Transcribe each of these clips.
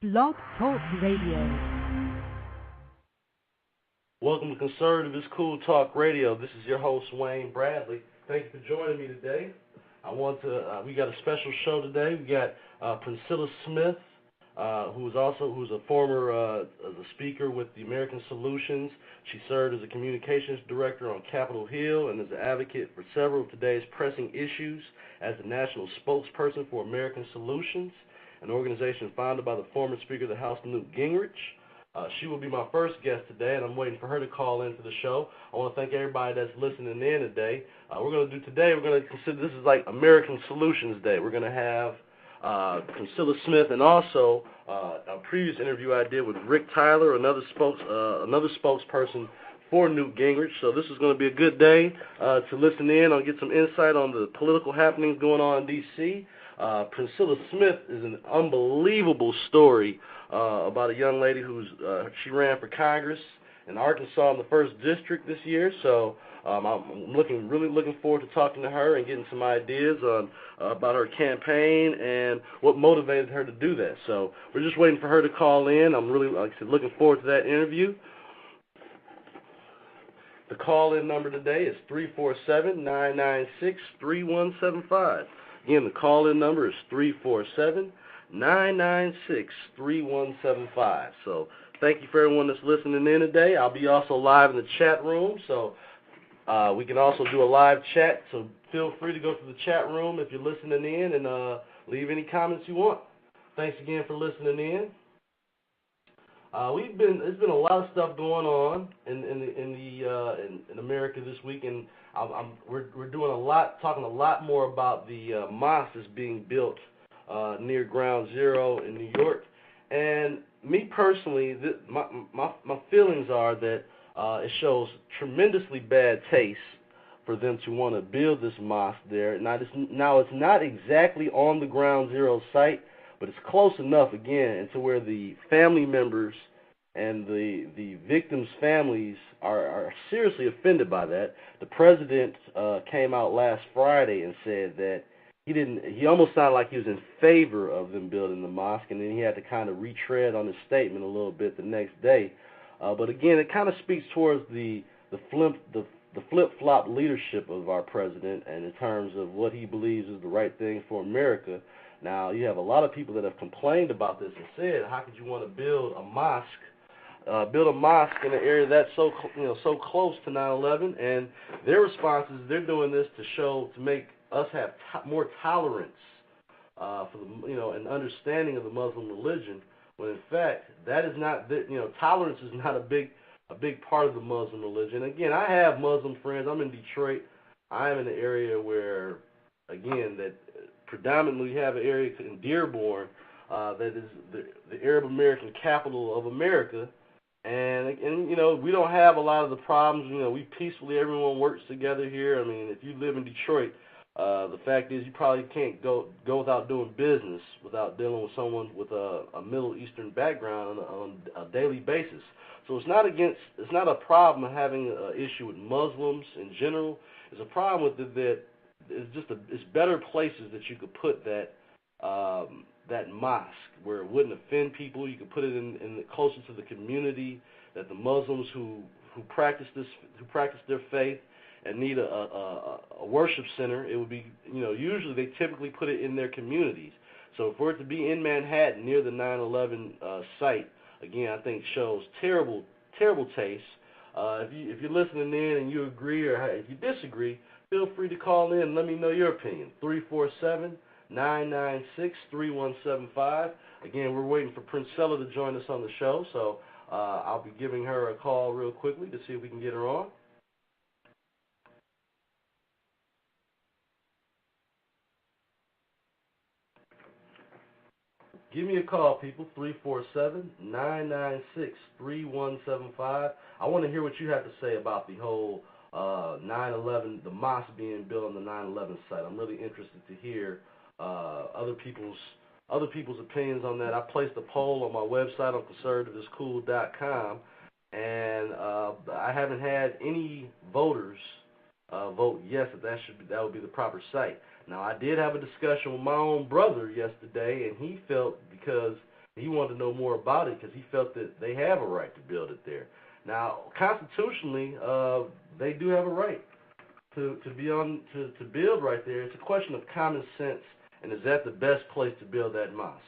Blog Talk Radio. Welcome to Conservative is Cool Talk Radio. This is your host, Wayne Bradley. Thank you for joining me today. We got a special show today. We got Princella Smith, who's a former as a speaker with the American Solutions. She served as a communications director on Capitol Hill and is an advocate for several of today's pressing issues as the national spokesperson for American Solutions, an organization founded by the former Speaker of the House, Newt Gingrich. She will be my first guest today, and I'm waiting for her to call into the show. I want to thank everybody that's listening in today. We're going to consider this is like American Solutions Day. We're going to have Princella Smith, and also a previous interview I did with Rick Tyler, another spokesperson for Newt Gingrich. So this is going to be a good day to listen in. I'll get some insight on the political happenings going on in D.C. Princella Smith is an unbelievable story about a young lady who's she ran for Congress in Arkansas in the 1st District this year. So I'm really looking forward to talking to her and getting some ideas on about her campaign and what motivated her to do that. So we're just waiting for her to call in. I'm really, like I said, looking forward to that interview. The call-in number today is 347-996-3175. Again, the call-in number is 347-996-3175. So thank you for everyone that's listening in today. I'll be also live in the chat room, so we can also do a live chat. So feel free to go to the chat room if you're listening in and leave any comments you want. Thanks again for listening in. There's been a lot of stuff going on in America this week, and we're doing talking a lot more about the mosque that's being built near Ground Zero in New York. And me personally, my feelings are that it shows tremendously bad taste for them to want to build this mosque there. Now it's not exactly on the Ground Zero site, but it's close enough, again, to where the family members and the victims' families are seriously offended by that. The president came out last Friday and said that he almost sounded like he was in favor of them building the mosque, and then he had to kind of retread on his statement a little bit the next day. But again, it kind of speaks towards the flip-flop leadership of our president, and in terms of what he believes is the right thing for America. Now, you have a lot of people that have complained about this and said, how could you want to build a mosque in an area that's so close to 9/11? And their response is they're doing this to make us have more tolerance for and understanding of the Muslim religion. When in fact that is not tolerance is not a big part of the Muslim religion. Again, I have Muslim friends. I'm in Detroit. I am in an area where, again, that predominantly have an area in Dearborn that is the Arab American capital of America, and we don't have a lot of the problems. We peacefully, everyone works together here. I mean, if you live in Detroit, the fact is you probably can't go without doing business without dealing with someone with a Middle Eastern background on a daily basis. So it's not a problem having an issue with Muslims in general. It's a problem with it that it's better places that you could put that mosque where it wouldn't offend people. You could put it in closer to the community that the Muslims who practice their faith and need a worship center. It would be usually they typically put it in their communities. So for it to be in Manhattan near the 9/11 site, again, I think shows terrible taste. If you're listening in and you agree or if you disagree, feel free to call in and let me know your opinion. 347-996-3175. Again, we're waiting for Princella to join us on the show, so I'll be giving her a call real quickly to see if we can get her on. Give me a call, people, 347-996-3175. I want to hear what you have to say about the whole 9/11, the mosque being built on the 9/11 site. I'm really interested to hear other people's opinions on that. I placed a poll on my website on conservativeiscool.com, and I haven't had any voters vote yes that would be the proper site. Now, I did have a discussion with my own brother yesterday, and he felt because He wanted to know more about it because he felt that they have a right to build it there. Now, constitutionally, they do have a right to build right there. It's a question of common sense, and is that the best place to build that mosque?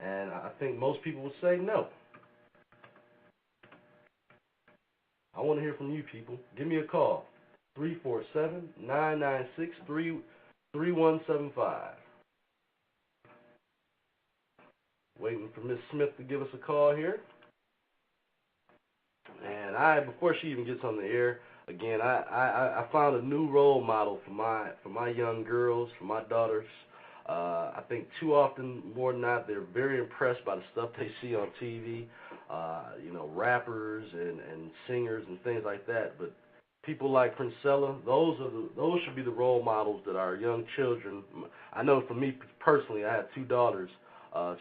And I think most people would say no. I want to hear from you people. Give me a call, 347-996-3175. Waiting for Miss Smith to give us a call here. And before she even gets on the air, again, I found a new role model for my young girls, for my daughters. I think too often, more than not, they're very impressed by the stuff they see on TV. Rappers and singers and things like that. But people like Princella, those should be the role models that our young children. I know for me personally, I have two daughters.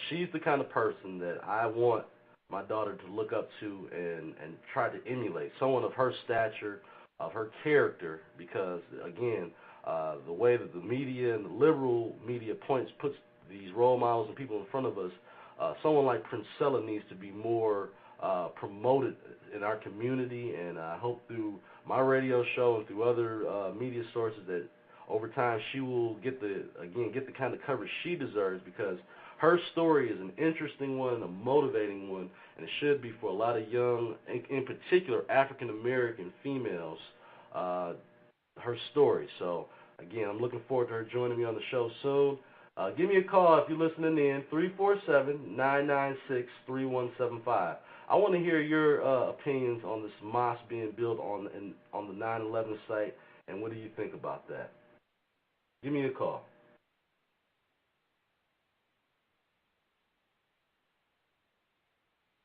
She's the kind of person that I want my daughter to look up to and try to emulate, someone of her stature, of her character, because, again, the way that the media and the liberal media puts these role models and people in front of us, someone like Princella needs to be more promoted in our community, and I hope through my radio show and through other media sources that over time she will get the kind of coverage she deserves, because her story is an interesting one and a motivating one, and it should be for a lot of young, in particular African American females, her story. So again, I'm looking forward to her joining me on the show soon. Give me a call if you're listening in, 347-996-3175. I want to hear your opinions on this mosque being built on the 9/11 site, and what do you think about that? Give me a call.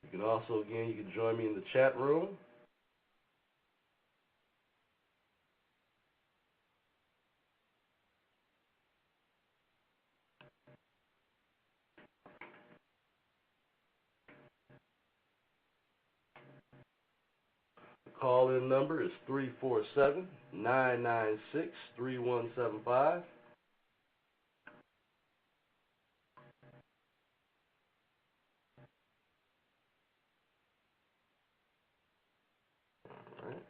You can also, again, you can join me in the chat room. The call-in number is 347-996-3175. All right.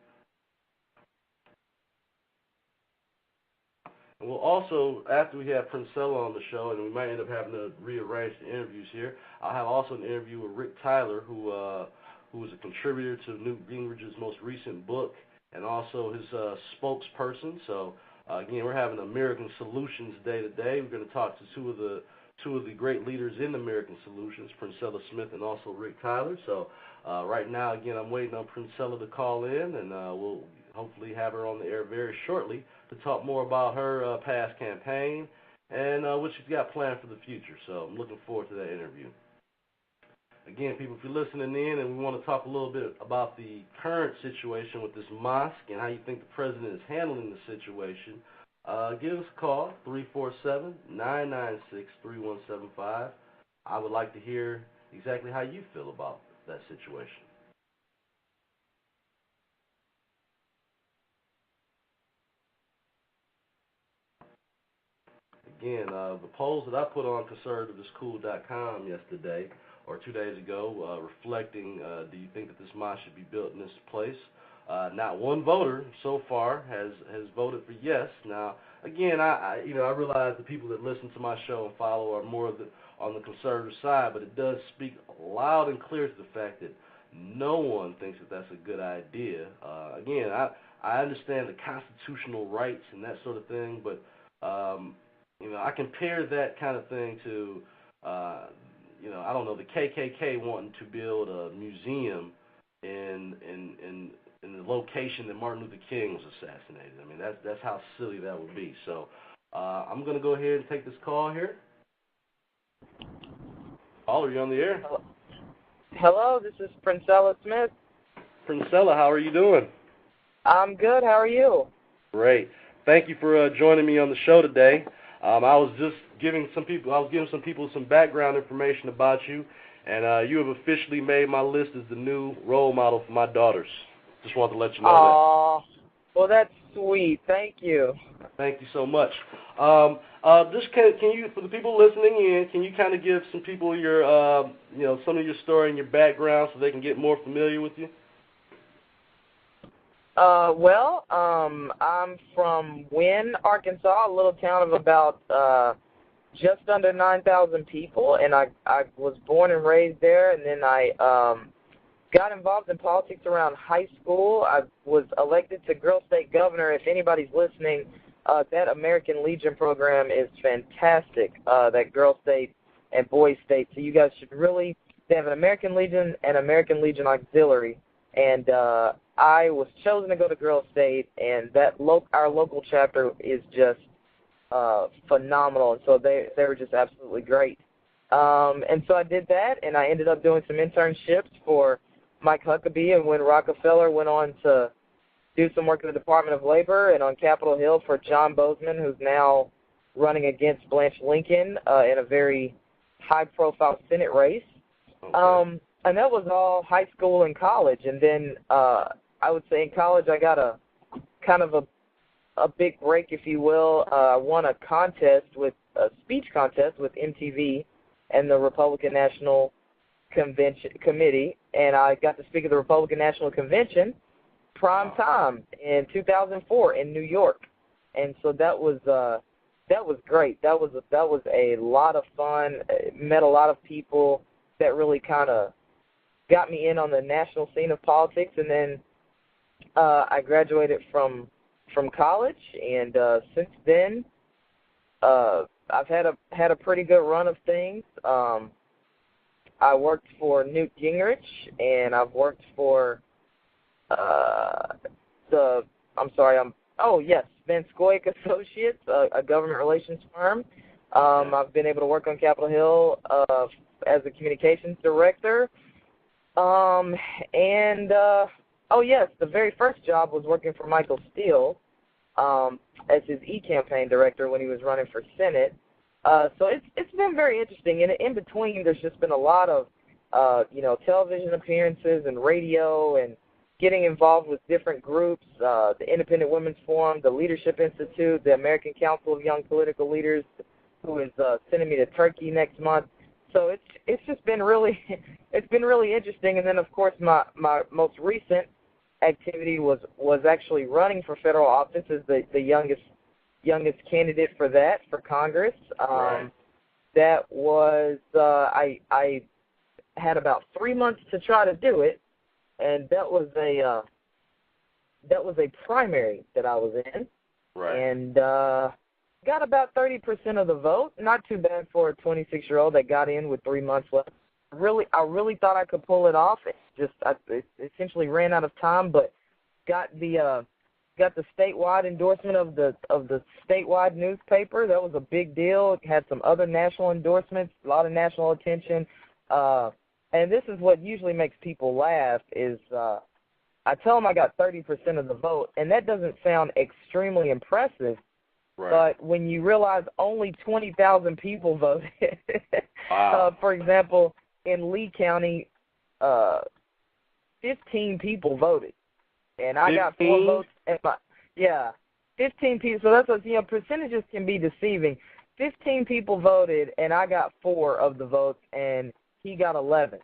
And we'll also, after we have Princella on the show, and we might end up having to rearrange the interviews here, I'll have also an interview with Rick Tyler, who is a contributor to Newt Gingrich's most recent book, and also his spokesperson. So again, we're having American Solutions Day today. We're going to talk to two of the great leaders in American Solutions, Princella Smith and also Rick Tyler. So right now, again, I'm waiting on Princella to call in, and we'll hopefully have her on the air very shortly to talk more about her past campaign and what she's got planned for the future. So I'm looking forward to that interview. Again, people, if you're listening in and we want to talk a little bit about the current situation with this mosque and how you think the president is handling the situation, give us a call, 347-996-3175. I would like to hear exactly how you feel about that situation. Again, the polls that I put on conservativeiscool.com yesterday or 2 days ago, reflecting, do you think that this mosque should be built in this place? Not one voter so far has voted for yes. Now, again, I realize the people that listen to my show and follow are more on the conservative side, but it does speak loud and clear to the fact that no one thinks that that's a good idea. Again, I understand the constitutional rights and that sort of thing, but I compare that kind of thing to, I don't know, the KKK wanting to build a museum in the location that Martin Luther King was assassinated. I mean, that's how silly that would be. So I'm going to go ahead and take this call here. Caller, are you on the air? Hello, this is Princella Smith. Princella, how are you doing? I'm good. How are you? Great. Thank you for joining me on the show today. I was giving some people some background information about you, and you have officially made my list as the new role model for my daughters. Just wanted to let you know Well, that's sweet. Thank you. Thank you so much. Just can you, for the people listening in, can you kind of give some people your, some of your story and your background so they can get more familiar with you? I'm from Wynne, Arkansas, a little town of about just under 9,000 people, and I was born and raised there, and then I got involved in politics around high school. I was elected to Girl State Governor. If anybody's listening, that American Legion program is fantastic, that Girl State and Boys State. So you guys should really, they have an American Legion and American Legion Auxiliary. And I was chosen to go to Girl State, and that our local chapter is just phenomenal. And so they were just absolutely great. And so I did that, and I ended up doing some internships for Mike Huckabee, and when Rockefeller went on to do some work in the Department of Labor, and on Capitol Hill for John Bozeman, who's now running against Blanche Lincoln in a very high-profile Senate race. Okay. And that was all high school and college. And then I would say in college I got a kind of a big break, if you will. I won a speech contest with MTV and the Republican National Committee, and I got to speak at the Republican National Convention prime time in 2004 in New York. And so that was great. That was a lot of fun. Met a lot of people that really kind of got me in on the national scene of politics. And then I graduated from college, and since then I've had a pretty good run of things. I worked for Newt Gingrich, and I've worked for Van Scoyoc Associates, a government relations firm. I've been able to work on Capitol Hill as a communications director. The very first job was working for Michael Steele as his e-campaign director when he was running for Senate. So it's been very interesting. And in between, there's just been a lot of television appearances and radio, and getting involved with different groups, the Independent Women's Forum, the Leadership Institute, the American Council of Young Political Leaders, who is sending me to Turkey next month. So it's just been really interesting. And then of course my most recent activity was actually running for federal office as the youngest candidate for Congress. Right. That was I had about 3 months to try to do it, and that was a primary that I was in. Right. And got about 30% of the vote. Not too bad for a 26-year-old that got in with 3 months left. I really thought I could pull it off. I essentially ran out of time, but got the statewide endorsement of the statewide newspaper. That was a big deal. It had some other national endorsements, a lot of national attention. And this is what usually makes people laugh is I tell them I got 30% of the vote, and that doesn't sound extremely impressive. Right. But when you realize only 20,000 people voted, wow. For example, in Lee County, 15 people voted, and I 15? got 4 votes. 15 people. So that's what, percentages can be deceiving. 15 people voted, and I got 4 of the votes, and he got 11.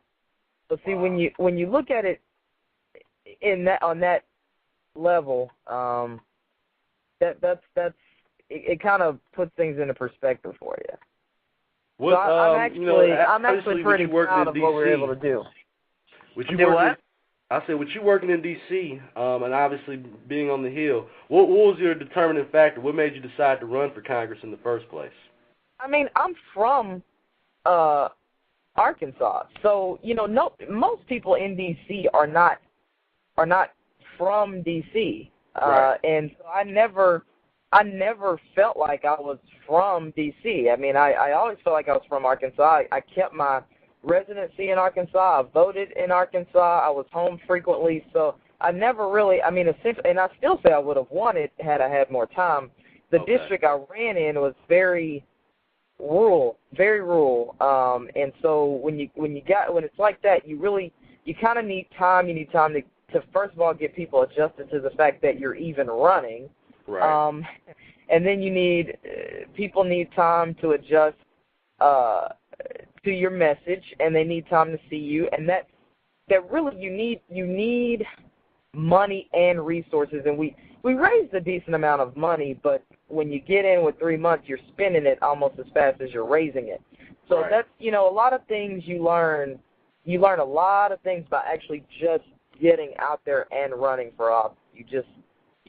So see, wow. when you look at it on that level, it kind of puts things into perspective for you. What, so I'm actually pretty proud of what we were able to do. I said, with you working in D.C. And obviously being on the Hill, what was your determining factor? What made you decide to run for Congress in the first place? I mean, I'm from Arkansas, so most people in D.C. are not from D.C. Right. And so I never felt like I was from D.C. I mean, I always felt like I was from Arkansas. I kept my residency in Arkansas. I voted in Arkansas. I was home frequently. So I never really, essentially, and I still say I would have won it had I had more time. The district I ran in was very rural, and so when it's like that, you kind of need time. You need time to first of all get people adjusted to the fact that you're even running. Right. And then you need people need time to adjust to your message, and they need time to see you, and that really you need money and resources, and we raised a decent amount of money, but when you get in with 3 months, you're spending it almost as fast as you're raising it. So right. that's, a lot of things you learn a lot of things by actually just getting out there and running for office. You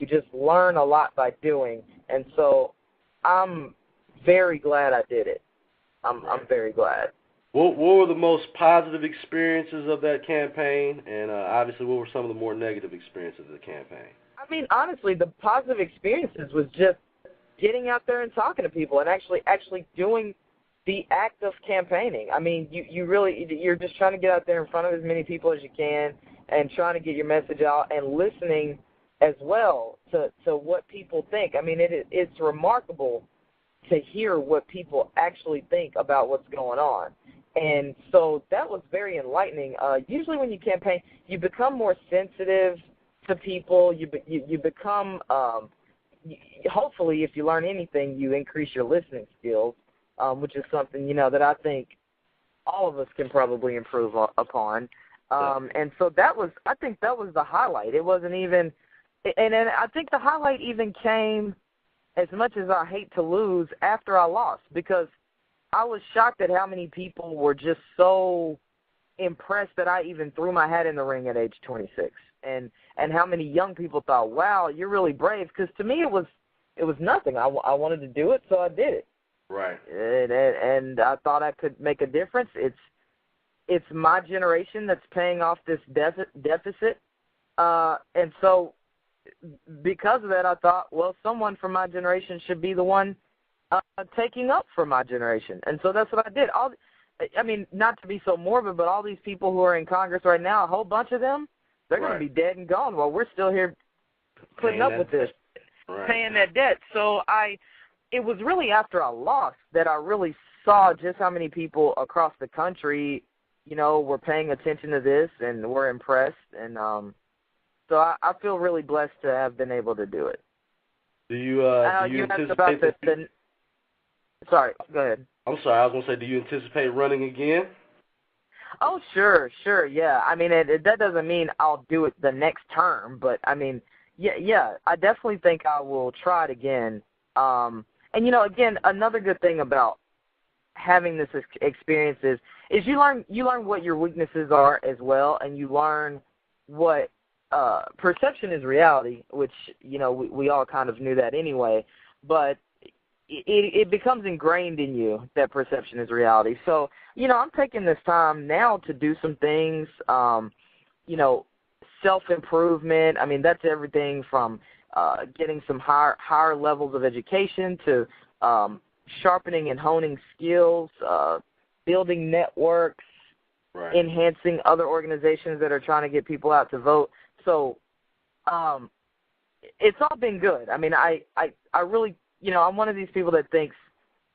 just learn a lot by doing, and so I'm very glad I did it. I'm very glad. What were the most positive experiences of that campaign, and obviously what were some of the more negative experiences of the campaign? I mean, honestly, the positive experiences was just getting out there and talking to people and actually doing the act of campaigning. I mean, you're just trying to get out there in front of as many people as you can and trying to get your message out and listening as well to what people think. I mean, it's remarkable to hear what people actually think about what's going on. And so that was very enlightening. Usually when you campaign, you become more sensitive to people. You become, hopefully, if you learn anything, you increase your listening skills, which is something, that I think all of us can probably improve upon. And so I think that was the highlight. It wasn't even, and I think the highlight even came, as much as I hate to lose, after I lost, because I was shocked at how many people were just so impressed that I even threw my hat in the ring at age 26, and how many young people thought, wow, you're really brave, because to me it was nothing. I wanted to do it, so I did it. Right. And I thought I could make a difference. It's my generation that's paying off this deficit, and so because of that, I thought, well, someone from my generation should be the one taking up for my generation. And so that's what I did. I mean, not to be so morbid, but all these people who are in Congress right now, a whole bunch of them, they're going to be dead and gone while we're still here putting up with this, paying that debt. So it was really after I lost that I really saw just how many people across the country, were paying attention to this and were impressed. And so I feel really blessed to have been able to do it. Do you anticipate Sorry, go ahead. I'm sorry, I was going to say, do you anticipate running again? Oh, sure, yeah. I mean, that doesn't mean I'll do it the next term, but, I mean, yeah, I definitely think I will try it again. And, again, another good thing about having this experience is you learn what your weaknesses are as well, and you learn what perception is reality, which, we all kind of knew that anyway, but it becomes ingrained in you that perception is reality. So, I'm taking this time now to do some things, self-improvement. I mean, that's everything from getting some higher levels of education to sharpening and honing skills, building networks, enhancing other organizations that are trying to get people out to vote. So it's all been good. I mean, I really, I'm one of these people that thinks,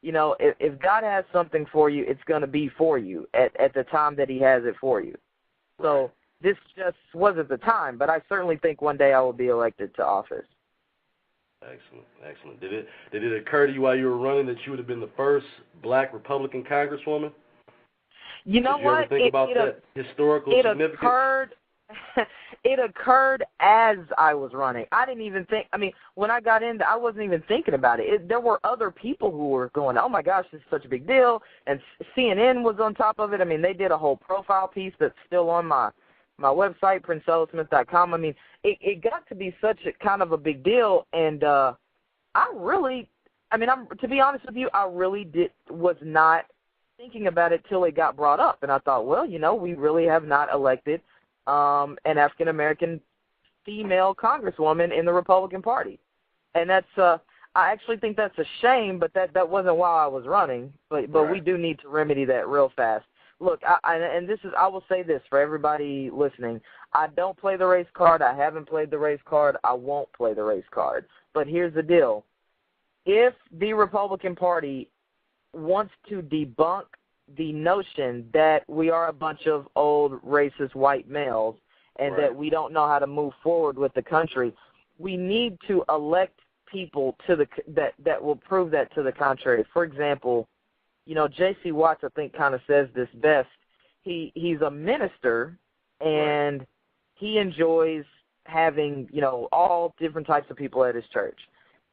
if God has something for you, it's going to be for you at the time that he has it for you. So this just wasn't the time, but I certainly think one day I will be elected to office. Excellent. Did it occur to you while you were running that you would have been the first black Republican congresswoman? You know what? Did you ever think about that historical significance? It occurred as I was running. I didn't even think, when I got in, I wasn't even thinking about it. There were other people who were going, oh my gosh, this is such a big deal, and CNN was on top of it. I mean, they did a whole profile piece that's still on my website, PrincellaSmith.com. I mean, it got to be such a kind of a big deal, and to be honest with you, I really was not thinking about it till it got brought up, and I thought, well, we really have not elected an African-American female congresswoman in the Republican Party. And that's, I actually think that's a shame, but that wasn't while I was running. But we do need to remedy that real fast. Look, I will say this for everybody listening. I don't play the race card. I haven't played the race card. I won't play the race card. But here's the deal. If the Republican Party wants to debunk the notion that we are a bunch of old racist white males and that we don't know how to move forward with the country. We need to elect people that will prove that to the contrary. For example, J.C. Watts, I think, kind of says this best. He's a minister, and he enjoys having, all different types of people at his church.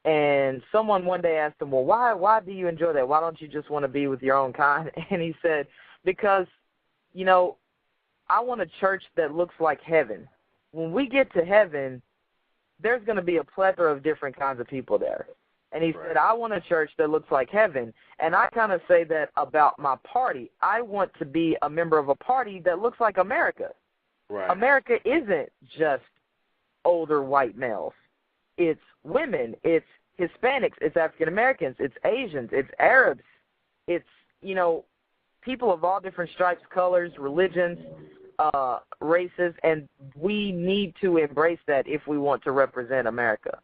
And someone one day asked him, well, why do you enjoy that? Why don't you just want to be with your own kind? And he said, because, I want a church that looks like heaven. When we get to heaven, there's going to be a plethora of different kinds of people there. And he said, I want a church that looks like heaven. And I kind of say that about my party. I want to be a member of a party that looks like America. Right. America isn't just older white males. It's women. It's Hispanics. It's African Americans. It's Asians. It's Arabs. It's, people of all different stripes, colors, religions, races, and we need to embrace that if we want to represent America.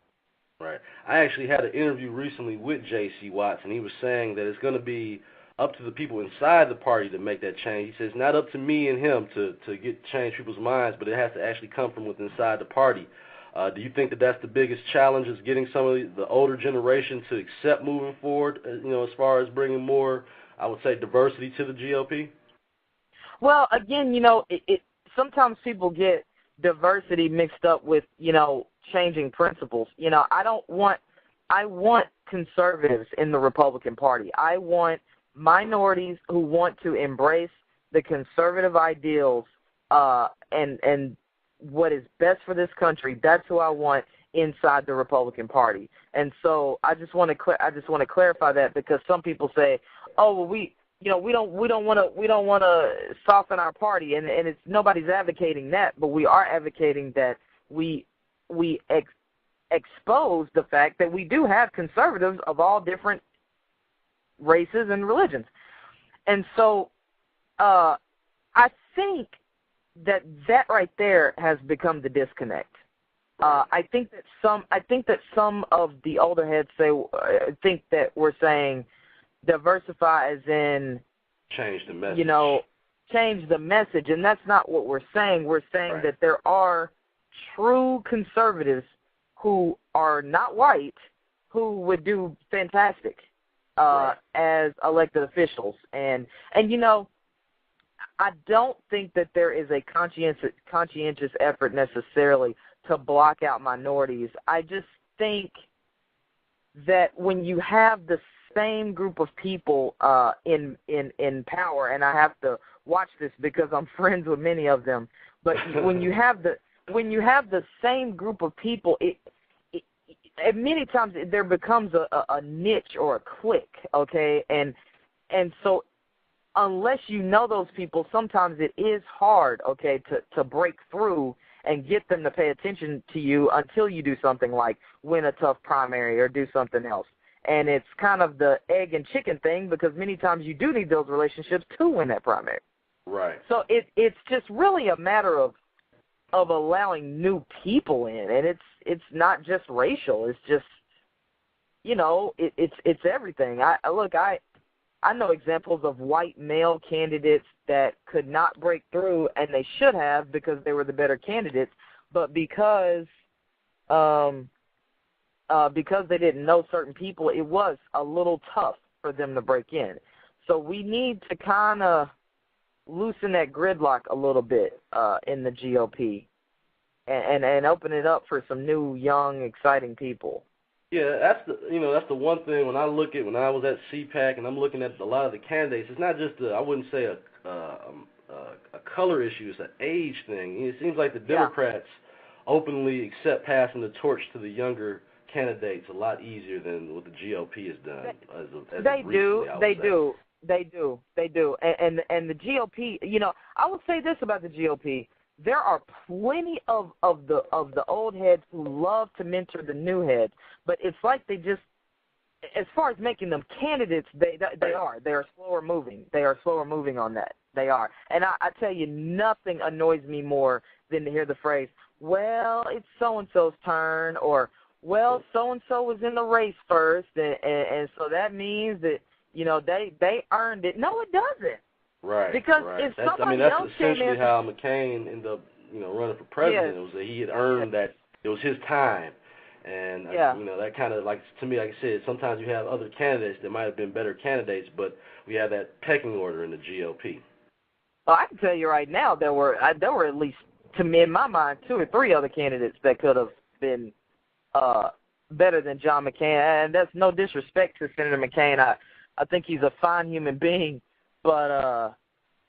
Right. I actually had an interview recently with J.C. Watts, and he was saying that it's going to be up to the people inside the party to make that change. He says not up to me and him to change people's minds, but it has to actually come from within inside the party. Do you think that that's the biggest challenge, is getting some of the older generation to accept moving forward, as far as bringing more, I would say, diversity to the GOP? Well, again, sometimes people get diversity mixed up with, changing principles. I want conservatives in the Republican Party. I want minorities who want to embrace the conservative ideals and what is best for this country. That's who I want inside the Republican Party. And so I just want to clarify that, because some people say, "Oh, well, we don't want to soften our party," and it's nobody's advocating that, but we are advocating that we expose the fact that we do have conservatives of all different races and religions. And so I think that right there has become the disconnect. I think that some of the older heads think that we're saying diversify as in change the message. Change the message, and that's not what we're saying. We're saying that there are true conservatives who are not white who would do fantastic as elected officials. And I don't think that there is a conscientious effort necessarily to block out minorities. I just think that when you have the same group of people in power, and I have to watch this because I'm friends with many of them, but when you have the same group of people, it many times there becomes a niche or a clique, okay? And so unless you know those people, sometimes it is hard, okay, to break through and get them to pay attention to you until you do something like win a tough primary or do something else. And it's kind of the egg and chicken thing, because many times you do need those relationships to win that primary. Right. So it's just really a matter of allowing new people in, and it's not just racial. It's just, it's everything. I know examples of white male candidates that could not break through, and they should have, because they were the better candidates, but because they didn't know certain people, it was a little tough for them to break in. So we need to kind of loosen that gridlock a little bit in the GOP and open it up for some new, young, exciting people. Yeah, that's the one thing when I was at CPAC and I'm looking at a lot of the candidates. It's not just I wouldn't say a color issue. It's an age thing. It seems like the Democrats openly accept passing the torch to the younger candidates a lot easier than what the GOP has done. They do. And the GOP, I will say this about the GOP. There are plenty of the old heads who love to mentor the new heads, but it's like they just, as far as making them candidates, they are slower moving. They are slower moving on that. They are. And I tell you, nothing annoys me more than to hear the phrase, well, it's so-and-so's turn, or, well, so-and-so was in the race first, and so that means that, they earned it. No, it doesn't. Right. Because if somebody else came in, that's essentially how McCain ended up running for Yes. president. It was that he had earned that it was his time. And Yeah. that kind of, like, to me, like I said, sometimes you have other candidates that might have been better candidates, but we have that pecking order in the GOP. Well, I can tell you right now there were at least, to me in my mind, 2 or 3 other candidates that could have been better than John McCain, and that's no disrespect to Senator McCain. I think he's a fine human being, but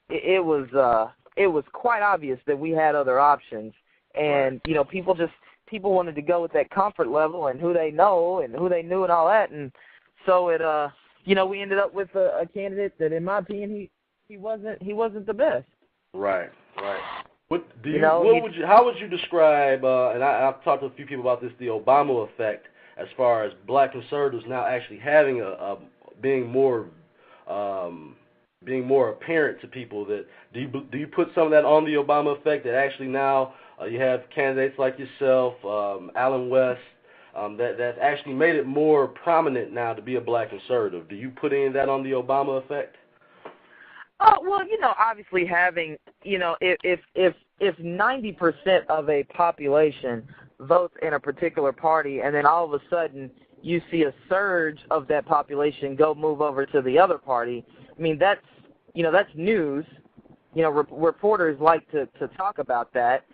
it was quite obvious that we had other options, and people wanted to go with that comfort level and who they know and who they knew and all that, and so it we ended up with a candidate that, in my opinion, he wasn't the best. Right. What do you? How would you describe? And I've talked to a few people about this, the Obama effect, as far as black conservatives now actually having being more apparent to people. That do you put some of that on the Obama effect? That actually now you have candidates like yourself, Alan West, that actually made it more prominent now to be a black conservative. Do you put any of that on the Obama effect? Well, obviously having, if 90% of a population votes in a particular party, and then all of a sudden you see a surge of that population move over to the other party, I mean, that's news. Reporters like to talk about that.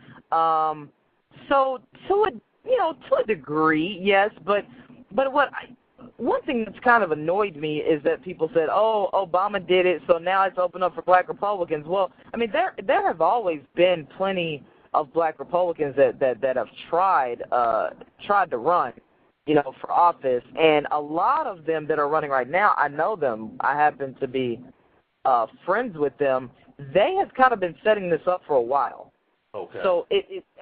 So to a degree, yes, but one thing that's kind of annoyed me is that people said, "Oh, Obama did it, so now it's open up for black Republicans." Well, I mean, there have always been plenty of black Republicans that have tried to run, for office, and a lot of them that are running right now, I know them. I happen to be friends with them. They have kind of been setting this up for a while. Okay. So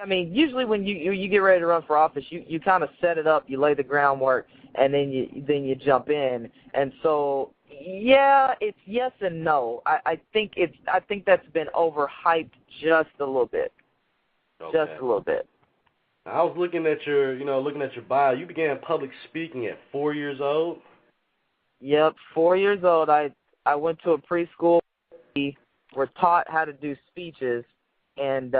I mean, usually when you get ready to run for office, you kind of set it up, you lay the groundwork, and then you jump in. And so, yeah, it's yes and no. I think that's been overhyped just a little bit. Okay. Just a little bit. I was looking at your bio. You began public speaking at 4 years old. Yep, 4 years old. I went to a preschool. We were taught how to do speeches, and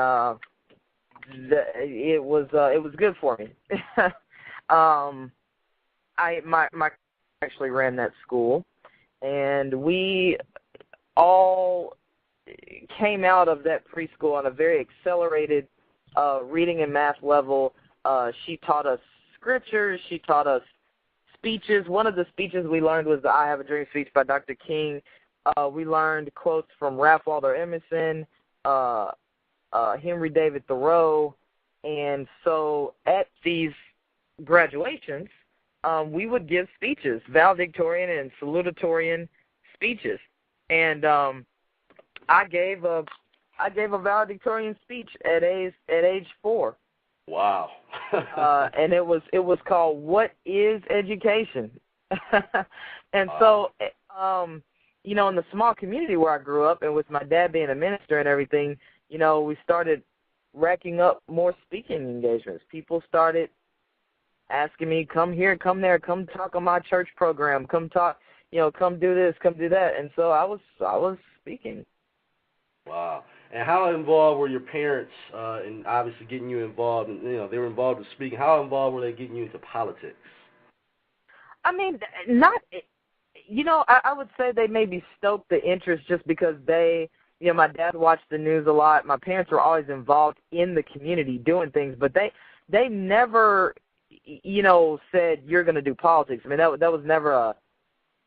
it was good for me. My actually ran that school, and we all came out of that preschool on a very accelerated reading and math level. She taught us scriptures. She taught us speeches. One of the speeches we learned was the "I Have a Dream" speech by Dr. King. We learned quotes from Ralph Waldo Emerson, Henry David Thoreau, and so at these graduations, we would give speeches, valedictorian and salutatorian speeches, and I gave a valedictorian speech at age 4. Wow. And it was called "What is Education?" And so, in the small community where I grew up, and with my dad being a minister and everything, we started racking up more speaking engagements. People started asking me, "Come here, come there, come talk on my church program, come talk, come do this, come do that." And so I was speaking. Wow. And how involved were your parents in obviously getting you involved? And they were involved in speaking. How involved were they getting you into politics? I mean, not. I would say they maybe stoked the interest just because my dad watched the news a lot. My parents were always involved in the community doing things, but they never, said you're going to do politics. I mean, that was never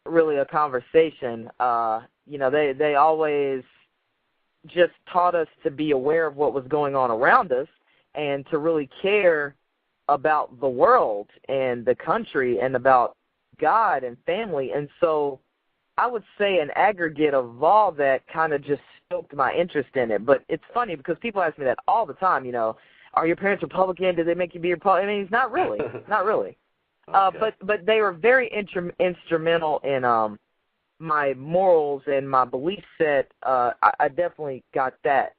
really a conversation. They always just taught us to be aware of what was going on around us and to really care about the world and the country and about God and family. And so I would say an aggregate of all that kind of just stoked my interest in it. But it's funny because people ask me that all the time, are your parents Republican? Did they make you be Republican? I mean, it's not really. Not really. Okay. But they were very instrumental in my morals and my belief set. I definitely got that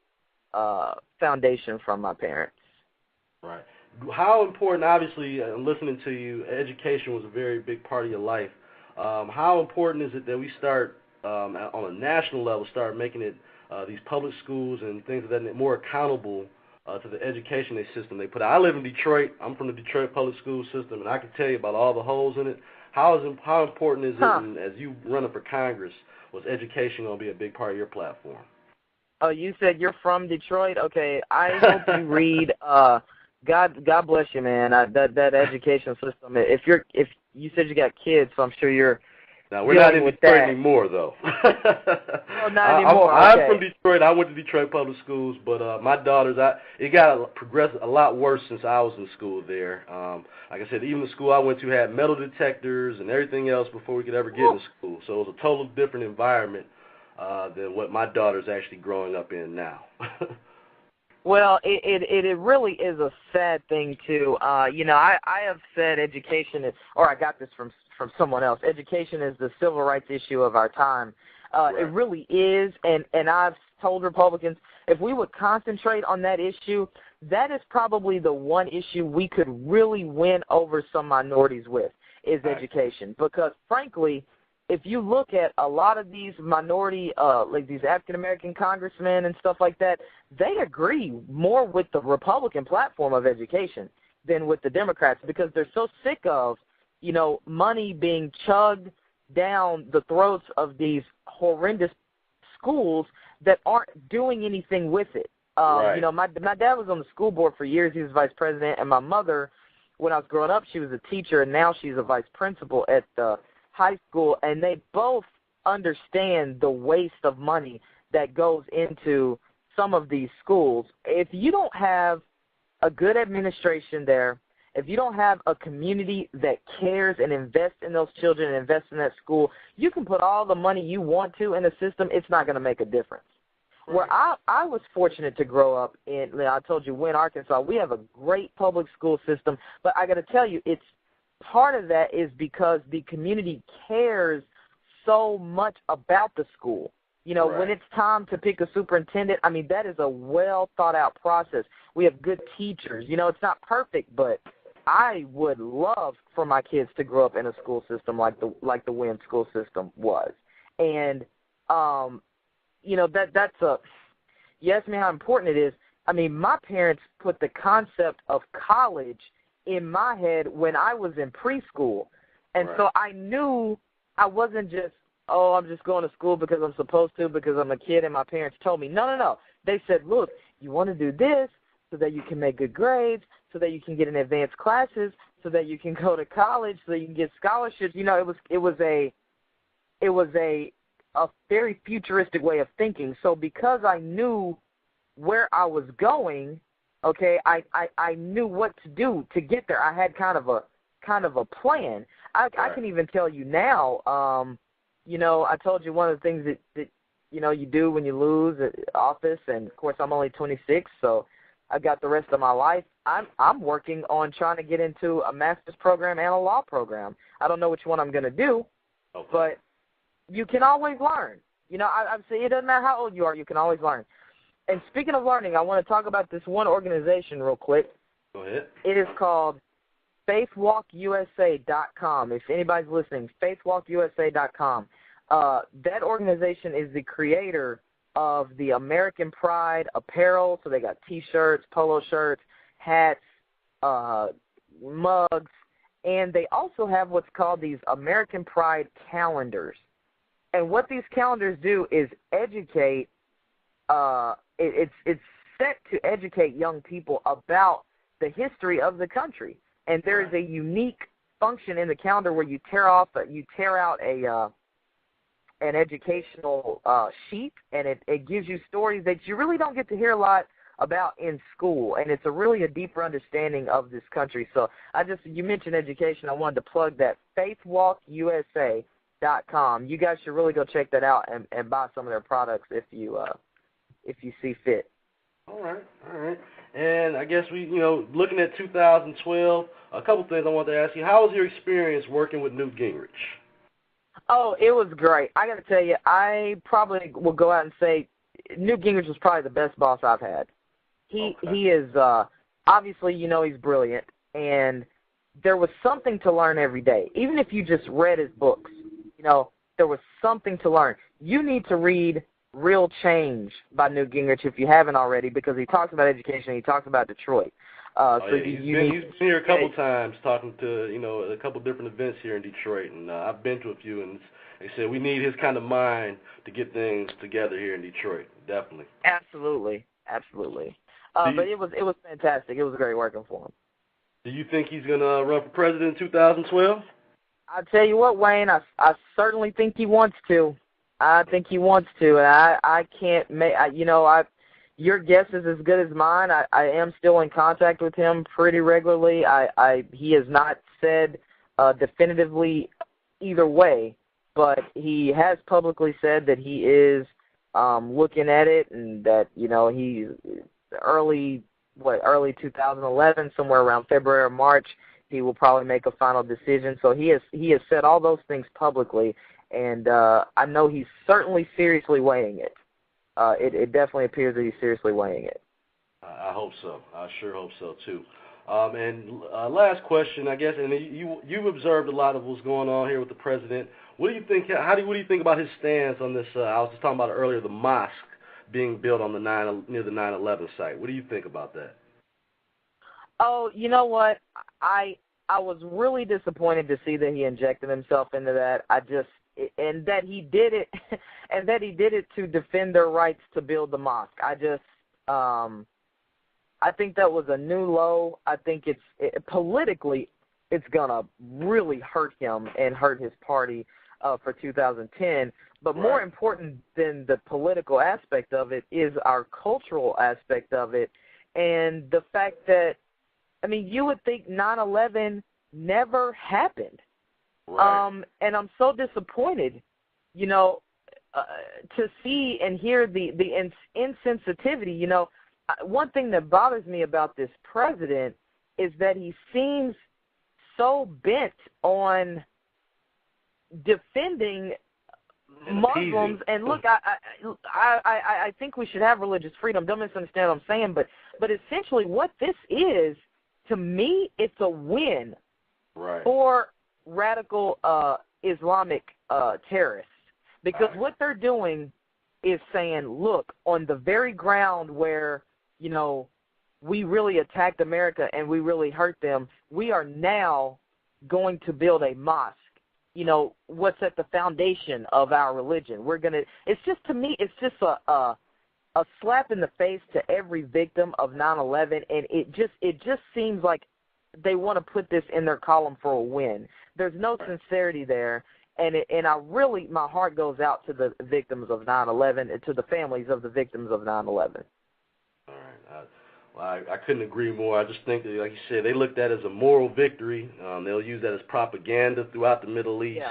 foundation from my parents. Right. How important, obviously, listening to you, education was a very big part of your life. How important is it that we start, on a national level, start making it these public schools and things of that more accountable to the education system they put out. I live in Detroit. I'm from the Detroit public school system, and I can tell you about all the holes in it. How important is it, and as you running for Congress, was education going to be a big part of your platform? Oh, you said you're from Detroit? Okay, I hope you read. God bless you, man. That education system. If you said you got kids, so I'm sure you're. Now we're not in Detroit anymore, though. Oh, not anymore. I'm okay. from Detroit. I went to Detroit public schools, but my daughters, it got progressed a lot worse since I was in school there. Like I said, even the school I went to had metal detectors and everything else before we could ever get into school. So it was a total different environment than what my daughter's actually growing up in now. Well, it really is a sad thing too. I have said education is, or I got this from someone else. Education is the civil rights issue of our time. Right. It really is, and I've told Republicans if we would concentrate on that issue, that is probably the one issue we could really win over some minorities with is education. Because frankly, if you look at a lot of these minority, like these African-American congressmen and stuff like that, they agree more with the Republican platform of education than with the Democrats because they're so sick of, money being chugged down the throats of these horrendous schools that aren't doing anything with it. Right. My dad was on the school board for years. He was vice president, and my mother, when I was growing up, she was a teacher, and now she's a vice principal at the high school, and they both understand the waste of money that goes into some of these schools. If you don't have a good administration there, if you don't have a community that cares and invests in those children and invests in that school, you can put all the money you want to in a system, it's not going to make a difference. Where I was fortunate to grow up in, I told you, Wynne, Arkansas, we have a great public school system, but I got to tell you, it's part of that is because the community cares so much about the school. Right. When it's time to pick a superintendent, that is a well-thought-out process. We have good teachers. It's not perfect, but I would love for my kids to grow up in a school system like the Wynne school system was. And, that's you ask me how important it is. My parents put the concept of college in my head when I was in preschool. And Right. so I knew I wasn't just, I'm just going to school because I'm supposed to, because I'm a kid and my parents told me. No. They said, look, you want to do this so that you can make good grades, so that you can get in advanced classes, so that you can go to college, so that you can get scholarships. It was a very futuristic way of thinking. So because I knew where I was going, okay, I knew what to do to get there. I had kind of a plan. I can even tell you now, I told you one of the things that you do when you lose office, and of course I'm only 26, so I've got the rest of my life. I'm working on trying to get into a master's program and a law program. I don't know which one I'm going to do, Okay. but you can always learn. I say it doesn't matter how old you are, you can always learn. And speaking of learning, I want to talk about this one organization real quick. Go ahead. It is called faithwalkusa.com. If anybody's listening, faithwalkusa.com. That organization is the creator of the American Pride apparel. So they got T-shirts, polo shirts, hats, mugs, and they also have what's called these American Pride calendars. And what these calendars do is educate. It's set to educate young people about the history of the country. And there is a unique function in the calendar where you tear out an educational sheet, and it gives you stories that you really don't get to hear a lot about in school, and it's really a deeper understanding of this country. So you mentioned education. I wanted to plug that, faithwalkusa.com. You guys should really go check that out and buy some of their products if you see fit. All right. And I guess looking at 2012, a couple things I wanted to ask you. How was your experience working with Newt Gingrich? Oh, it was great. I got to tell you, I probably will go out and say Newt Gingrich was probably the best boss I've had. He is obviously, he's brilliant, and there was something to learn every day. Even if you just read his books, there was something to learn. You need to read Real Change by Newt Gingrich, if you haven't already, because he talks about education, he talks about Detroit. He's been here a couple times talking to, a couple different events here in Detroit, and I've been to a few, and they said we need his kind of mind to get things together here in Detroit, definitely. Absolutely. But it was fantastic. It was great working for him. Do you think he's going to run for president in 2012? I tell you what, Wayne, I certainly think he wants to. I think he wants to, and I can't make, your guess is as good as mine. I am still in contact with him pretty regularly. He has not said definitively either way, but he has publicly said that he is looking at it, and that he early 2011, somewhere around February or March, he will probably make a final decision. So he has said all those things publicly, and I know he's certainly seriously weighing it. It definitely appears that he's seriously weighing it. I hope so. I sure hope so too. And last question, I guess, and you've observed a lot of what's going on here with the president. What do you think? What do you think about his stance on this? I was just talking about it earlier, the mosque being built on near the 9/11 site. What do you think about that? Oh, you know what? I was really disappointed to see that he injected himself into that. And that he did it, and that he did it to defend their rights to build the mosque. I think that was a new low. I think politically, it's gonna really hurt him and hurt his party for 2010. But more important than the political aspect of it is our cultural aspect of it, and the fact that, you would think 9/11 never happened. Right. And I'm so disappointed, to see and hear the insensitivity. One thing that bothers me about this president is that he seems so bent on defending Muslims. And look, I think we should have religious freedom. Don't misunderstand what I'm saying, but essentially what this is, to me, it's a win for radical Islamic terrorists, because what they're doing is saying, look, on the very ground where we really attacked America and we really hurt them, we are now going to build a mosque, what's at the foundation of our religion. It's just, to me, it's just a slap in the face to every victim of 9/11, and it just seems like they want to put this in their column for a win. There's no sincerity there, and my heart goes out to the victims of 9/11 and to the families of the victims of 9/11. All right. I couldn't agree more. I just think that, like you said, they looked at it as a moral victory. They'll use that as propaganda throughout the Middle East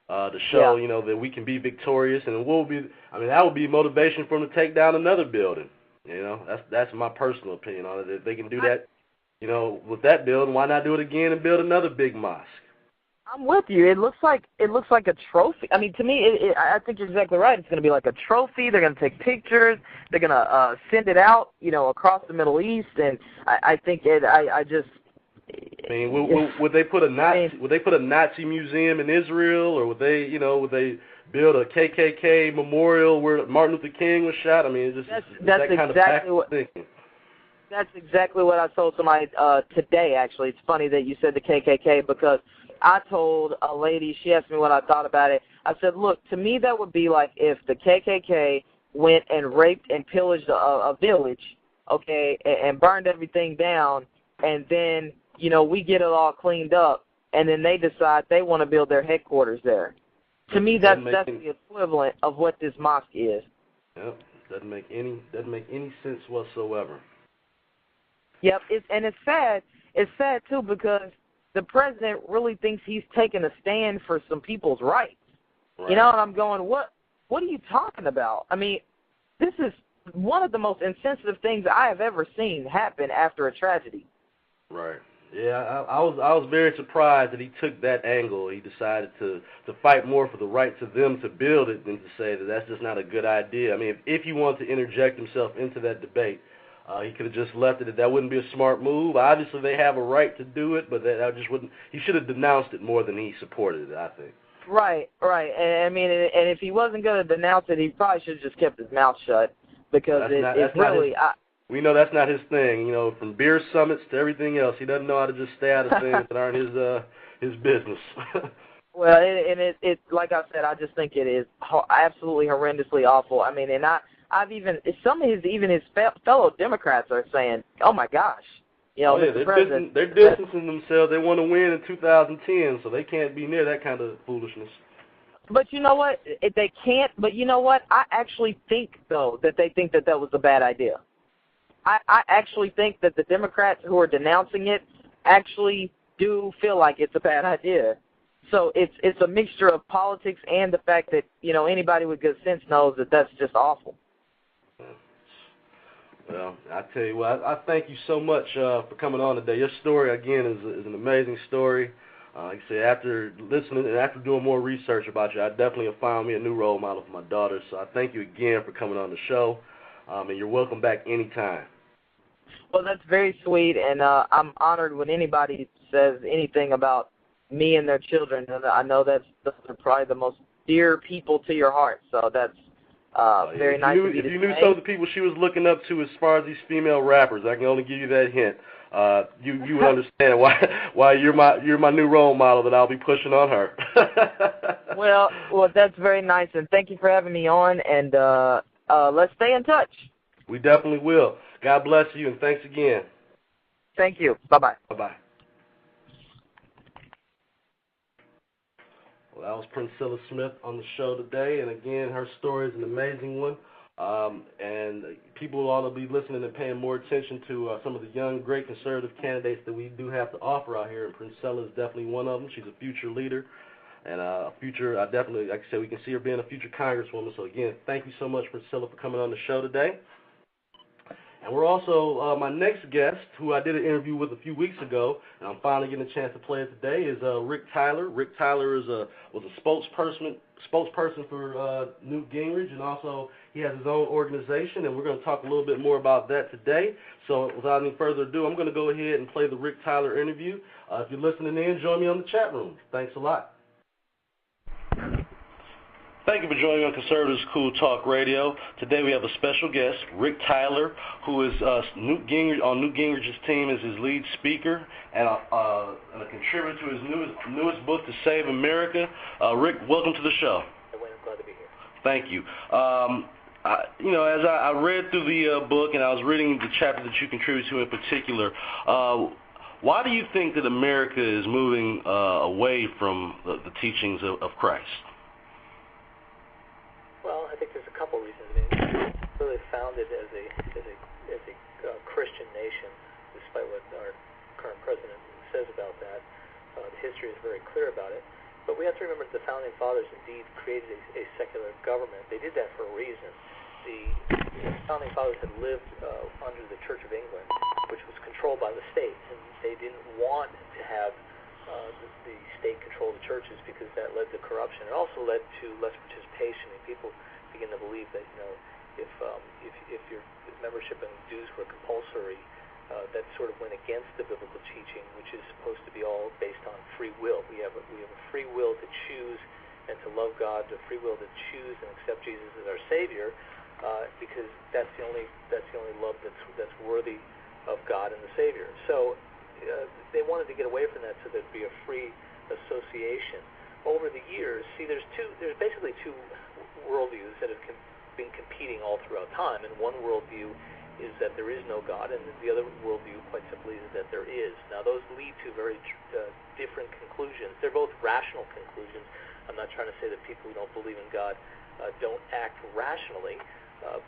to show, that we can be victorious, and that would be motivation for them to take down another building. That's my personal opinion on it. If they can do that, with that building, why not do it again and build another big mosque? I'm with you. It looks like a trophy. To me, I think you're exactly right. It's going to be like a trophy. They're going to take pictures. They're going to send it out, across the Middle East. And I think would they put a Nazi? Would they put a Nazi museum in Israel, or would they build a KKK memorial where Martin Luther King was shot? That's exactly what I told somebody today, actually. It's funny that you said the KKK, because I told a lady, she asked me what I thought about it. I said, look, to me that would be like if the KKK went and raped and pillaged a village, and burned everything down, and then, we get it all cleaned up, and then they decide they want to build their headquarters there. To me, that's the equivalent of what this mosque is. Yep, doesn't make any sense whatsoever. Yep, it's sad. It's sad too, because the president really thinks he's taking a stand for some people's rights. Right. And I'm going, what are you talking about? This is one of the most insensitive things I have ever seen happen after a tragedy. Right. Yeah, I was very surprised that he took that angle. He decided to fight more for the rights of them to build it than to say that that's just not a good idea. If he wanted to interject himself into that debate, he could have just left it. That wouldn't be a smart move. Obviously, they have a right to do it, but that just wouldn't. He should have denounced it more than he supported it, I think. Right, right. And I mean, and if he wasn't going to denounce it, he probably should have just kept his mouth shut because it's really. We know that's not his thing. You know, from beer summits to everything else, he doesn't know how to just stay out of things that aren't his business. Well, it like I said, I just think it is absolutely horrendously awful. I mean, and I've even some of his fellow Democrats are saying, "Oh my gosh, you know, Mr. President." They're distancing themselves. They want to win in 2010, so they can't be near that kind of foolishness. But you know what? They can't. But you know what? I actually think though that they think that was a bad idea. I actually think that the Democrats who are denouncing it actually do feel like it's a bad idea. So it's a mixture of politics and the fact that, you know, anybody with good sense knows that that's just awful. Well, I tell you what, I thank you so much for coming on today. Your story, again, is an amazing story. Like I said, after listening and after doing more research about you, I definitely have found me a new role model for my daughter. So I thank you again for coming on the show, and you're welcome back anytime. Well, that's very sweet, and I'm honored when anybody says anything about me and their children. And I know they're probably the most dear people to your heart, so that's very nice of you to say. If you knew some of the people she was looking up to as far as these female rappers, I can only give you that hint. You would understand why you're my new role model that I'll be pushing on her. Well, that's very nice, and thank you for having me on, and let's stay in touch. We definitely will. God bless you, and thanks again. Thank you. Bye-bye. Bye-bye. Well, that was Princella Smith on the show today, and again, her story is an amazing one, and people ought to be listening and paying more attention to some of the young, great conservative candidates that we do have to offer out here, and Princella is definitely one of them. She's a future leader, and I definitely, like I said, we can see her being a future congresswoman. So again, thank you so much, Princella, for coming on the show today. And we're also, my next guest, who I did an interview with a few weeks ago, and I'm finally getting a chance to play it today, is Rick Tyler. Rick Tyler was a spokesperson for Newt Gingrich, and also he has his own organization, and we're going to talk a little bit more about that today. So without any further ado, I'm going to go ahead and play the Rick Tyler interview. If you're listening in, join me on the chat room. Thanks a lot. Thank you for joining me on Conservatives Cool Talk Radio. Today we have a special guest, Rick Tyler, who is Newt Gingrich's team as his lead speaker and a contributor to his newest book, To Save America. Rick, welcome to the show. I'm glad to be here. Thank you. As I read through the book and I was reading the chapter that you contribute to in particular, why do you think that America is moving away from the teachings of Christ? Well, I think there's a couple reasons. I mean, it's really founded as a Christian nation, despite what our current president says about that. The history is very clear about it. But we have to remember that the founding fathers indeed created a secular government. They did that for a reason. The founding fathers had lived under the Church of England, which was controlled by the state, and they didn't want to have the state control the churches because that led to corruption. It also led to less participation, and people begin to believe that if your membership and dues were compulsory, that sort of went against the biblical teaching, which is supposed to be all based on free will. We have a free will to choose and to love God, a free will to choose and accept Jesus as our Savior, because that's the only love that's worthy of God and the Savior. So they wanted to get away from that so there'd be a free association. Over the years, there's basically two worldviews that have been competing all throughout time, and one worldview is that there is no God, and the other worldview, quite simply, is that there is. Now, those lead to very different conclusions. They're both rational conclusions. I'm not trying to say that people who don't believe in God don't act rationally,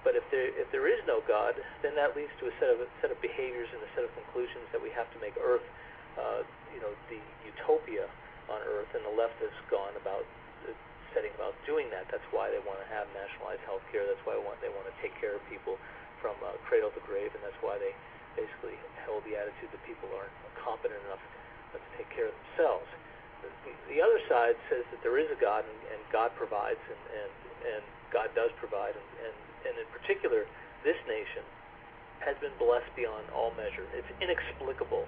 but if there is no God, then that leads to a set of behaviors and a set of conclusions that we have to make Earth, the utopia on Earth, and the left has gone about setting about doing that. That's why they want to have nationalized health care. That's why they want to take care of people from cradle to grave, and that's why they basically held the attitude that people aren't competent enough to take care of themselves. The other side says that there is a God, and God provides, and God does provide, and in particular, this nation has been blessed beyond all measure. It's inexplicable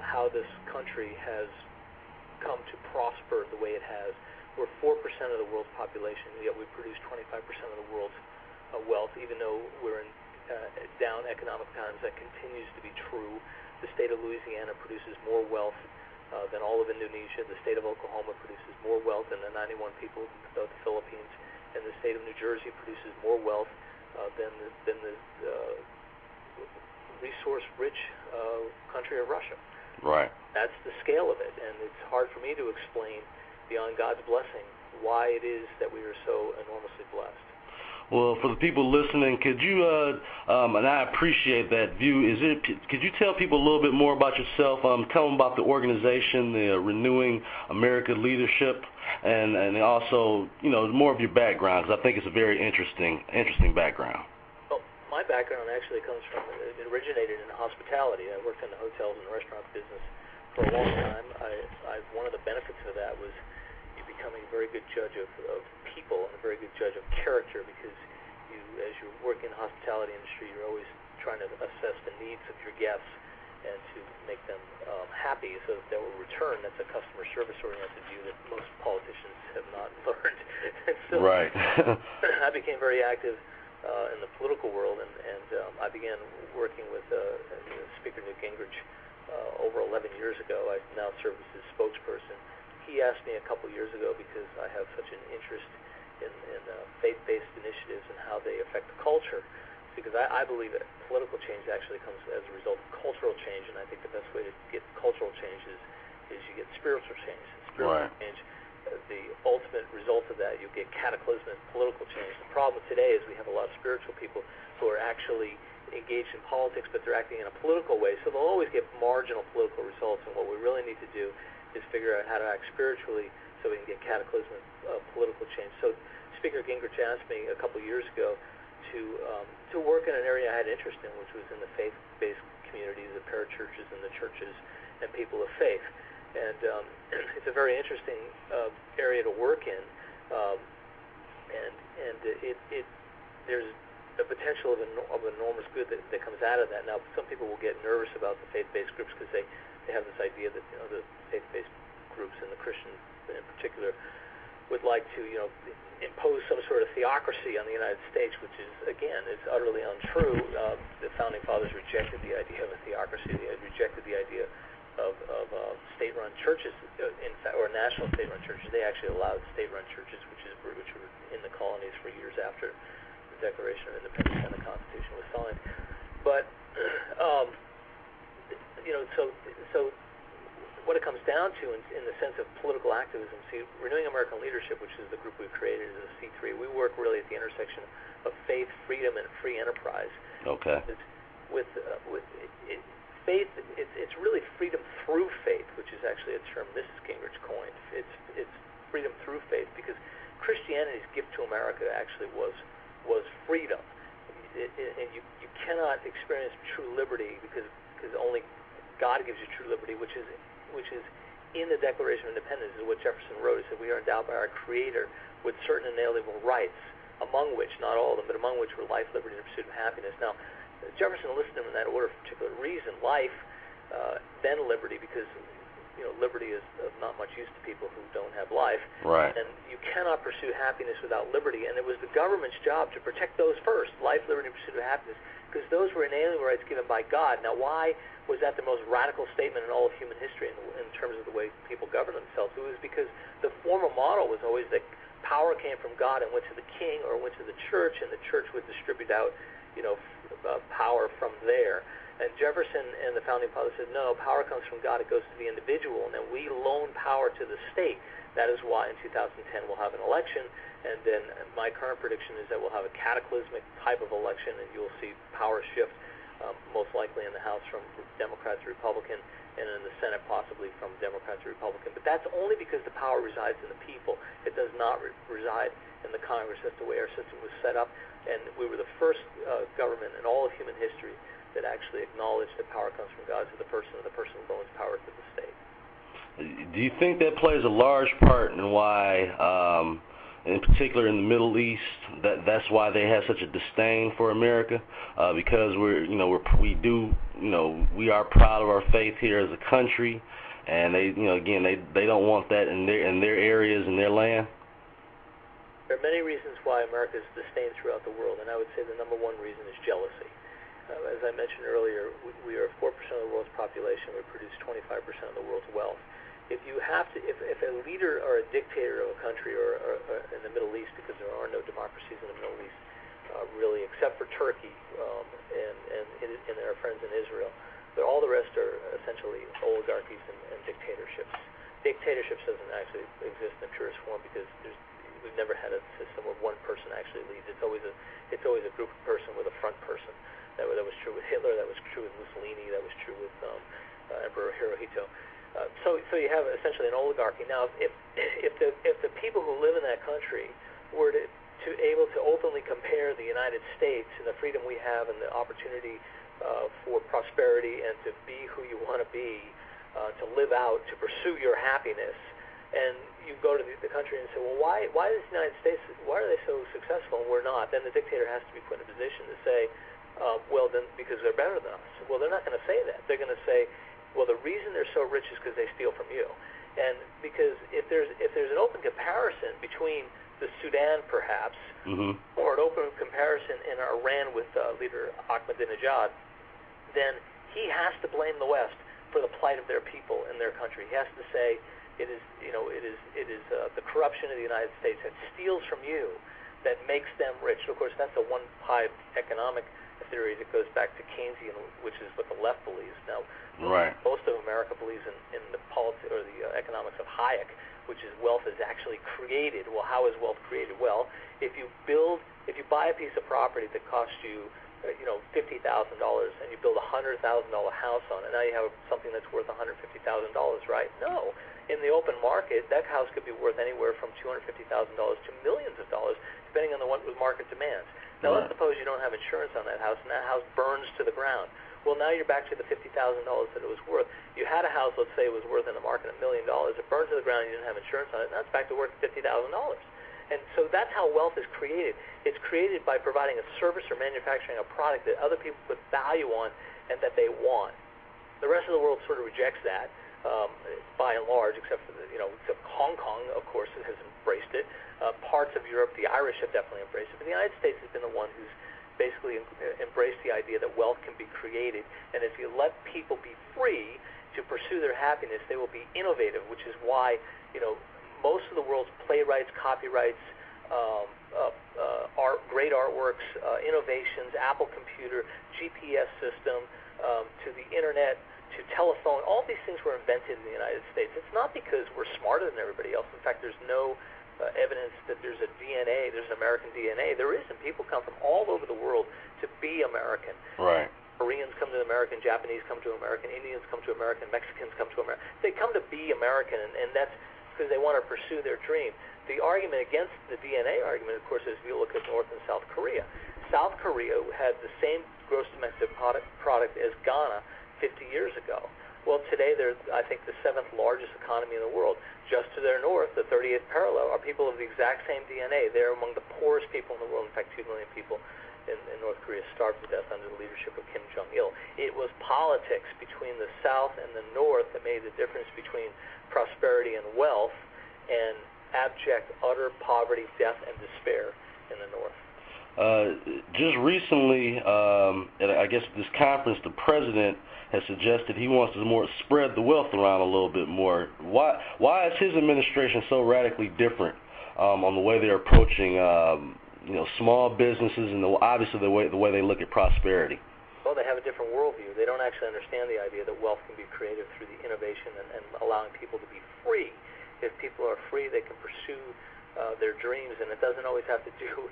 how this country has come to prosper the way it has We're 4% of the world's population, yet we produce 25% of the world's wealth, even though we're in down economic times. That continues to be true. The state of Louisiana produces more wealth than all of Indonesia. The state of Oklahoma produces more wealth than the 91 people of the Philippines. And the state of New Jersey produces more wealth than the resource-rich country of Russia. Right. That's the scale of it, and it's hard for me to explain beyond God's blessing why it is that we are so enormously blessed. Well, for the people listening, could you, and I appreciate that view, could you tell people a little bit more about yourself? Tell them about the organization, the Renewing America Leadership, and also, more of your background, because I think it's a very interesting background. Well, my background actually comes from, it originated in hospitality. I worked in the hotels and restaurant business for a long time. One of the benefits of that was you becoming a very good judge of people and a very good judge of character, because as you work in the hospitality industry, you're always trying to assess the needs of your guests and to make them happy so that they will return. That's a customer service-oriented view that most politicians have not learned. So right. I became very active in the political world, and I began working with Speaker Newt Gingrich over 11 years ago. I now serve as his spokesperson. He asked me a couple years ago, because I have such an interest in faith-based initiatives and how they affect the culture, because I believe that political change actually comes as a result of cultural change, and I think the best way to get cultural change is you get spiritual change. Spiritual right. change, the ultimate result of that, you get cataclysmic political change. The problem today is we have a lot of spiritual people who are actually engaged in politics, but they're acting in a political way, so they'll always get marginal political results, and what we really need to do is figure out how to act spiritually so we can get cataclysmic political change. So Speaker Gingrich asked me a couple years ago to work in an area I had interest in, which was in the faith-based communities, the parachurches and the churches and people of faith. And it's a very interesting area to work in, and there's the potential of enormous good that comes out of that. Now, some people will get nervous about the faith-based groups because they have this idea that the faith-based groups and the Christians in particular would like to impose some sort of theocracy on the United States, which is, again, it's utterly untrue. The Founding Fathers rejected the idea of a theocracy. They rejected the idea of state-run churches, in fact, or national state-run churches. They actually allowed state-run churches, which were in the colonies for years after the Declaration of Independence and the Constitution was signed. But so what it comes down to in the sense of political activism, see, Renewing American Leadership, which is the group we've created as a C3, we work really at the intersection of faith, freedom, and free enterprise. Okay. With faith, it's really freedom through faith, which is actually a term Mrs. Gingrich coined. It's freedom through faith, because Christianity's gift to America actually was freedom. And you cannot experience true liberty because only God gives you true liberty, which is in the Declaration of Independence, is what Jefferson wrote. He said, we are endowed by our Creator with certain inalienable rights, among which, not all of them, but among which were life, liberty, and the pursuit of happiness. Now, Jefferson listed them in that order for a particular reason. Life, then liberty, because liberty is of not much use to people who don't have life. Right. And you cannot pursue happiness without liberty, and it was the government's job to protect those first, life, liberty, and pursuit of happiness, because those were inalienable rights given by God. Now, why was that the most radical statement in all of human history in terms of the way people govern themselves? It was because the former model was always that power came from God and went to the king or went to the church, and the church would distribute out, power from there. And Jefferson and the Founding Fathers said, no, power comes from God, it goes to the individual, and then we loan power to the state. That is why in 2010 we'll have an election, and then my current prediction is that we'll have a cataclysmic type of election, and you'll see power shift, most likely in the House from Democrat to Republican, and in the Senate possibly from Democrat to Republican. But that's only because the power resides in the people. It does not reside in the Congress. That's the way our system was set up, and we were the first government in all of human history that actually acknowledged that power comes from God to the person, and the person loans power to the state. Do you think that plays a large part in why, in particular in the Middle East, that's why they have such a disdain for America? Because we are proud of our faith here as a country, and they, again, they don't want that in their areas and their land. There are many reasons why America is disdained throughout the world, and I would say the number one reason is jealousy. As I mentioned earlier, we are 4% of the world's population. We produce 25% of the world's wealth. If a leader or a dictator of a country or in the Middle East, because there are no democracies in the Middle East, really, except for Turkey and our friends in Israel, but all the rest are essentially oligarchies and dictatorships. Dictatorships doesn't actually exist in the purest form because we've never had a system where one person actually leads. It's always a group of person with a front person. That was true with Hitler. That was true with Mussolini. That was true with Emperor Hirohito. So you have essentially an oligarchy. Now, if the people who live in that country were to able to openly compare the United States and the freedom we have and the opportunity for prosperity and to be who you want to be, to live out, to pursue your happiness, and you go to the country and say, well, why is the United States, why are they so successful and we're not? Then the dictator has to be put in a position to say, well, then because they're better than us. Well, they're not going to say that. They're going to say, well, the reason they're so rich is because they steal from you. And because if there's an open comparison between the Sudan, perhaps, or an open comparison in Iran with leader Ahmadinejad, then he has to blame the West for the plight of their people in their country. He has to say it is the corruption of the United States that steals from you that makes them rich. Of course, that's a one-pie economic theory that goes back to Keynesian, which is what the left believes. Now, most of America believes in the politics or the economics of Hayek, which is wealth is actually created. Well, how is wealth created? Well, if you buy a piece of property that costs you, $50,000, and you build a $100,000 house on it, now you have something that's worth $150,000, right? No. In the open market, that house could be worth anywhere from $250,000 to millions of dollars, depending on what the market demands. Now, let's suppose you don't have insurance on that house, and that house burns to the ground. Well, now you're back to the $50,000 that it was worth. You had a house, let's say it was worth in the market $1 million. It burned to the ground, you didn't have insurance on it, now it's back to worth $50,000. And so that's how wealth is created. It's created by providing a service or manufacturing a product that other people put value on and that they want. The rest of the world sort of rejects that, by and large, except for except Hong Kong, of course, has embraced it. Parts of Europe, the Irish have definitely embraced it. But the United States has been the one who's basically embraced the idea that wealth can be created, and if you let people be free to pursue their happiness, they will be innovative, which is why most of the world's playwrights, copyrights, great artworks, innovations, Apple computer, GPS system, to the internet, to telephone, all these things were invented in the United States. It's not because we're smarter than everybody else. In fact, there's no evidence that there's a DNA, there's an American DNA. There isn't. People come from all over the world to be American. Right. Koreans come to American, Japanese come to American, Indians come to American, Mexicans come to American. They come to be American, and that's because they want to pursue their dream. The argument against the DNA argument, of course, is if you look at North and South Korea. South Korea had the same gross domestic product as Ghana 50 years ago. Well, today they're, I think, the 7th largest economy in the world. Just to their north, the 38th parallel, are people of the exact same DNA. They're among the poorest people in the world. In fact, 2 million people in North Korea starved to death under the leadership of Kim Jong-il. It was politics between the South and the North that made the difference between prosperity and wealth and abject, utter poverty, death, and despair in the North. Just recently, at I guess this conference, the president has suggested he wants to spread the wealth around a little bit more. Why is his administration so radically different on the way they're approaching small businesses and obviously the way they look at prosperity? Well, they have a different worldview. They don't actually understand the idea that wealth can be created through the innovation and allowing people to be free. If people are free, they can pursue their dreams, and it doesn't always have to do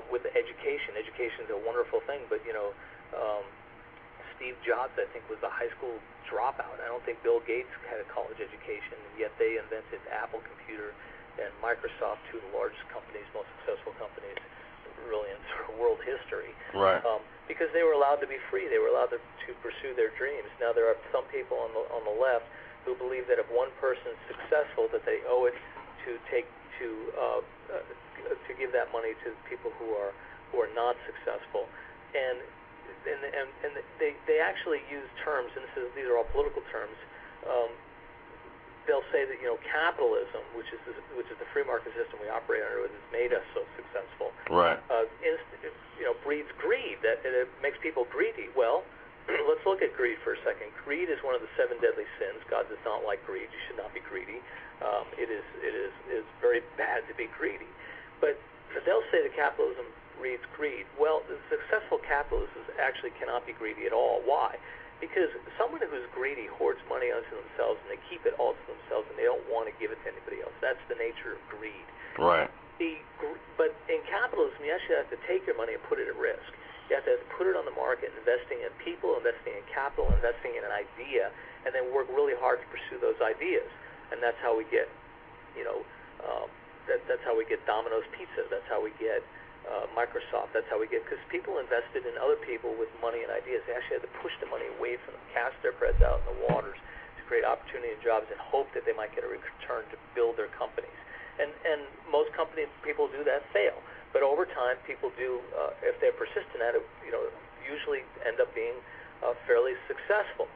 with education. Education is a wonderful thing, but Steve Jobs, I think, was a high school dropout. I don't think Bill Gates had a college education, and yet they invented Apple computer and Microsoft, 2 of the largest companies, most successful companies, really in sort of world history. Right. Because they were allowed to be free. They were allowed to pursue their dreams. Now, there are some people on the left who believe that if one person is successful, that they owe it to give that money to people who are not successful, and they actually use terms, and these are all political terms. they'll say that capitalism, which is the free market system we operate under, has made us so successful. Right. Breeds greed. That it makes people greedy. Well, let's look at greed for a second. Greed is one of the 7 deadly sins. God does not like greed. You should not be greedy. It is very bad to be greedy. But they'll say that capitalism breeds greed. Well, the successful capitalists actually cannot be greedy at all. Why? Because someone who's greedy hoards money onto themselves, and they keep it all to themselves, and they don't want to give it to anybody else. That's the nature of greed. Right. But in capitalism, you actually have to take your money and put it at risk. You have to put it on the market, investing in people, investing in capital, investing in an idea, and then work really hard to pursue those ideas. And that's how we get, that's how we get Domino's Pizza. That's how we get Microsoft. That's how we get, because people invested in other people with money and ideas. They actually had to push the money away from them, cast their breads out in the waters to create opportunity and jobs, and hope that they might get a return to build their companies. And most people do that fail. But over time, people do, if they're persistent at it, usually end up being fairly successful.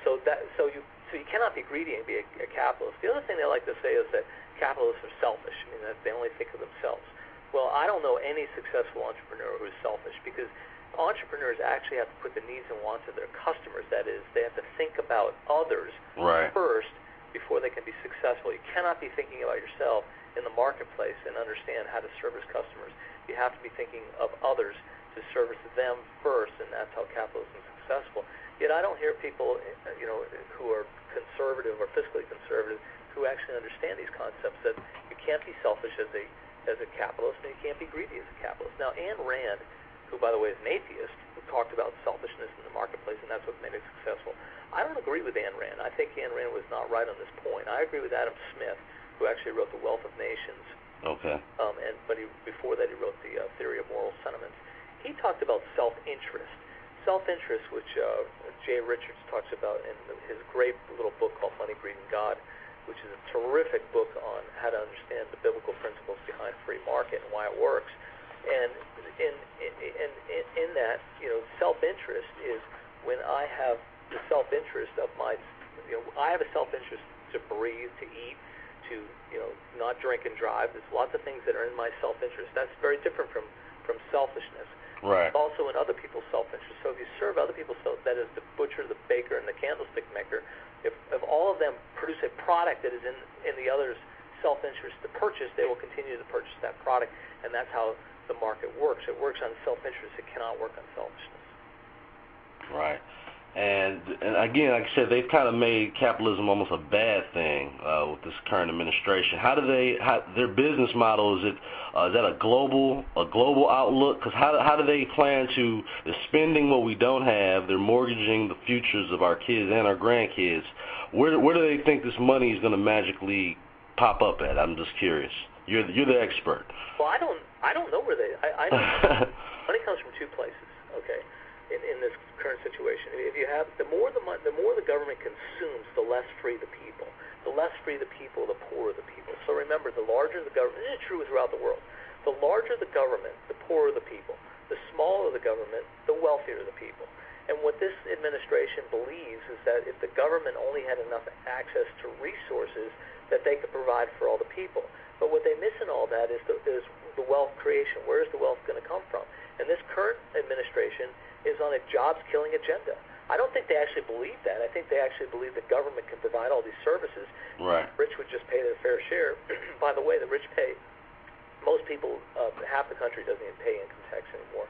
So you cannot be greedy and be a capitalist. The other thing they like to say is that capitalists are selfish. I mean, that they only think of themselves. Well, I don't know any successful entrepreneur who's selfish, because entrepreneurs actually have to put the needs and wants of their customers. That is, they have to think about others first before they can be successful. You cannot be thinking about yourself in the marketplace and understand how to service customers. You have to be thinking of others to service them first, and that's how capitalism is successful. Yet I don't hear people, who are conservative or fiscally conservative, who actually understand these concepts, that you can't be selfish as a capitalist, and you can't be greedy as a capitalist. Now, Ayn Rand, who, by the way, is an atheist, who talked about selfishness in the marketplace, and that's what made it successful. I don't agree with Ayn Rand. I think Ayn Rand was not right on this point. I agree with Adam Smith, who actually wrote The Wealth of Nations. Okay. But before that, he wrote The Theory of Moral Sentiments. He talked about self-interest. Self-interest, which Jay Richards talks about in his great little book called Money, Greed, and God, which is a terrific book on how to understand the biblical principles behind free market and why it works. And in that, self-interest is when I have the self-interest of I have a self-interest to breathe, to eat, to not drink and drive. There's lots of things that are in my self-interest. That's very different from selfishness. Right. It's also in other people's self-interest. So if you serve other people's that is the butcher, the baker, and the candlestick maker, if all of them produce a product that is in the other's self-interest to purchase, they will continue to purchase that product, and that's how the market works. It works on self-interest. It cannot work on selfishness. Right. And again, like I said, they've kind of made capitalism almost a bad thing with this current administration. How their business model, is that a global outlook? Because how do they plan to? They're spending what we don't have. They're mortgaging the futures of our kids and our grandkids. Where do they think this money is going to magically pop up at? I'm just curious. You're the expert. Well, I don't know where they. I know money comes from two places. Okay. In this current situation, if you have the more the government consumes, the less free the people. The less free the people, the poorer the people. So remember, the larger the government, this is true throughout the world. The larger the government, the poorer the people. The smaller the government, the wealthier the people. And what this administration believes is that if the government only had enough access to resources, that they could provide for all the people. But what they miss in all that is the wealth creation. Where is the wealth going to come from? And this current administration is on a jobs-killing agenda. I don't think they actually believe that. I think they actually believe the government can provide all these services. Right. The rich would just pay their fair share. By the way, the rich pay. Most people, half the country doesn't even pay income tax anymore.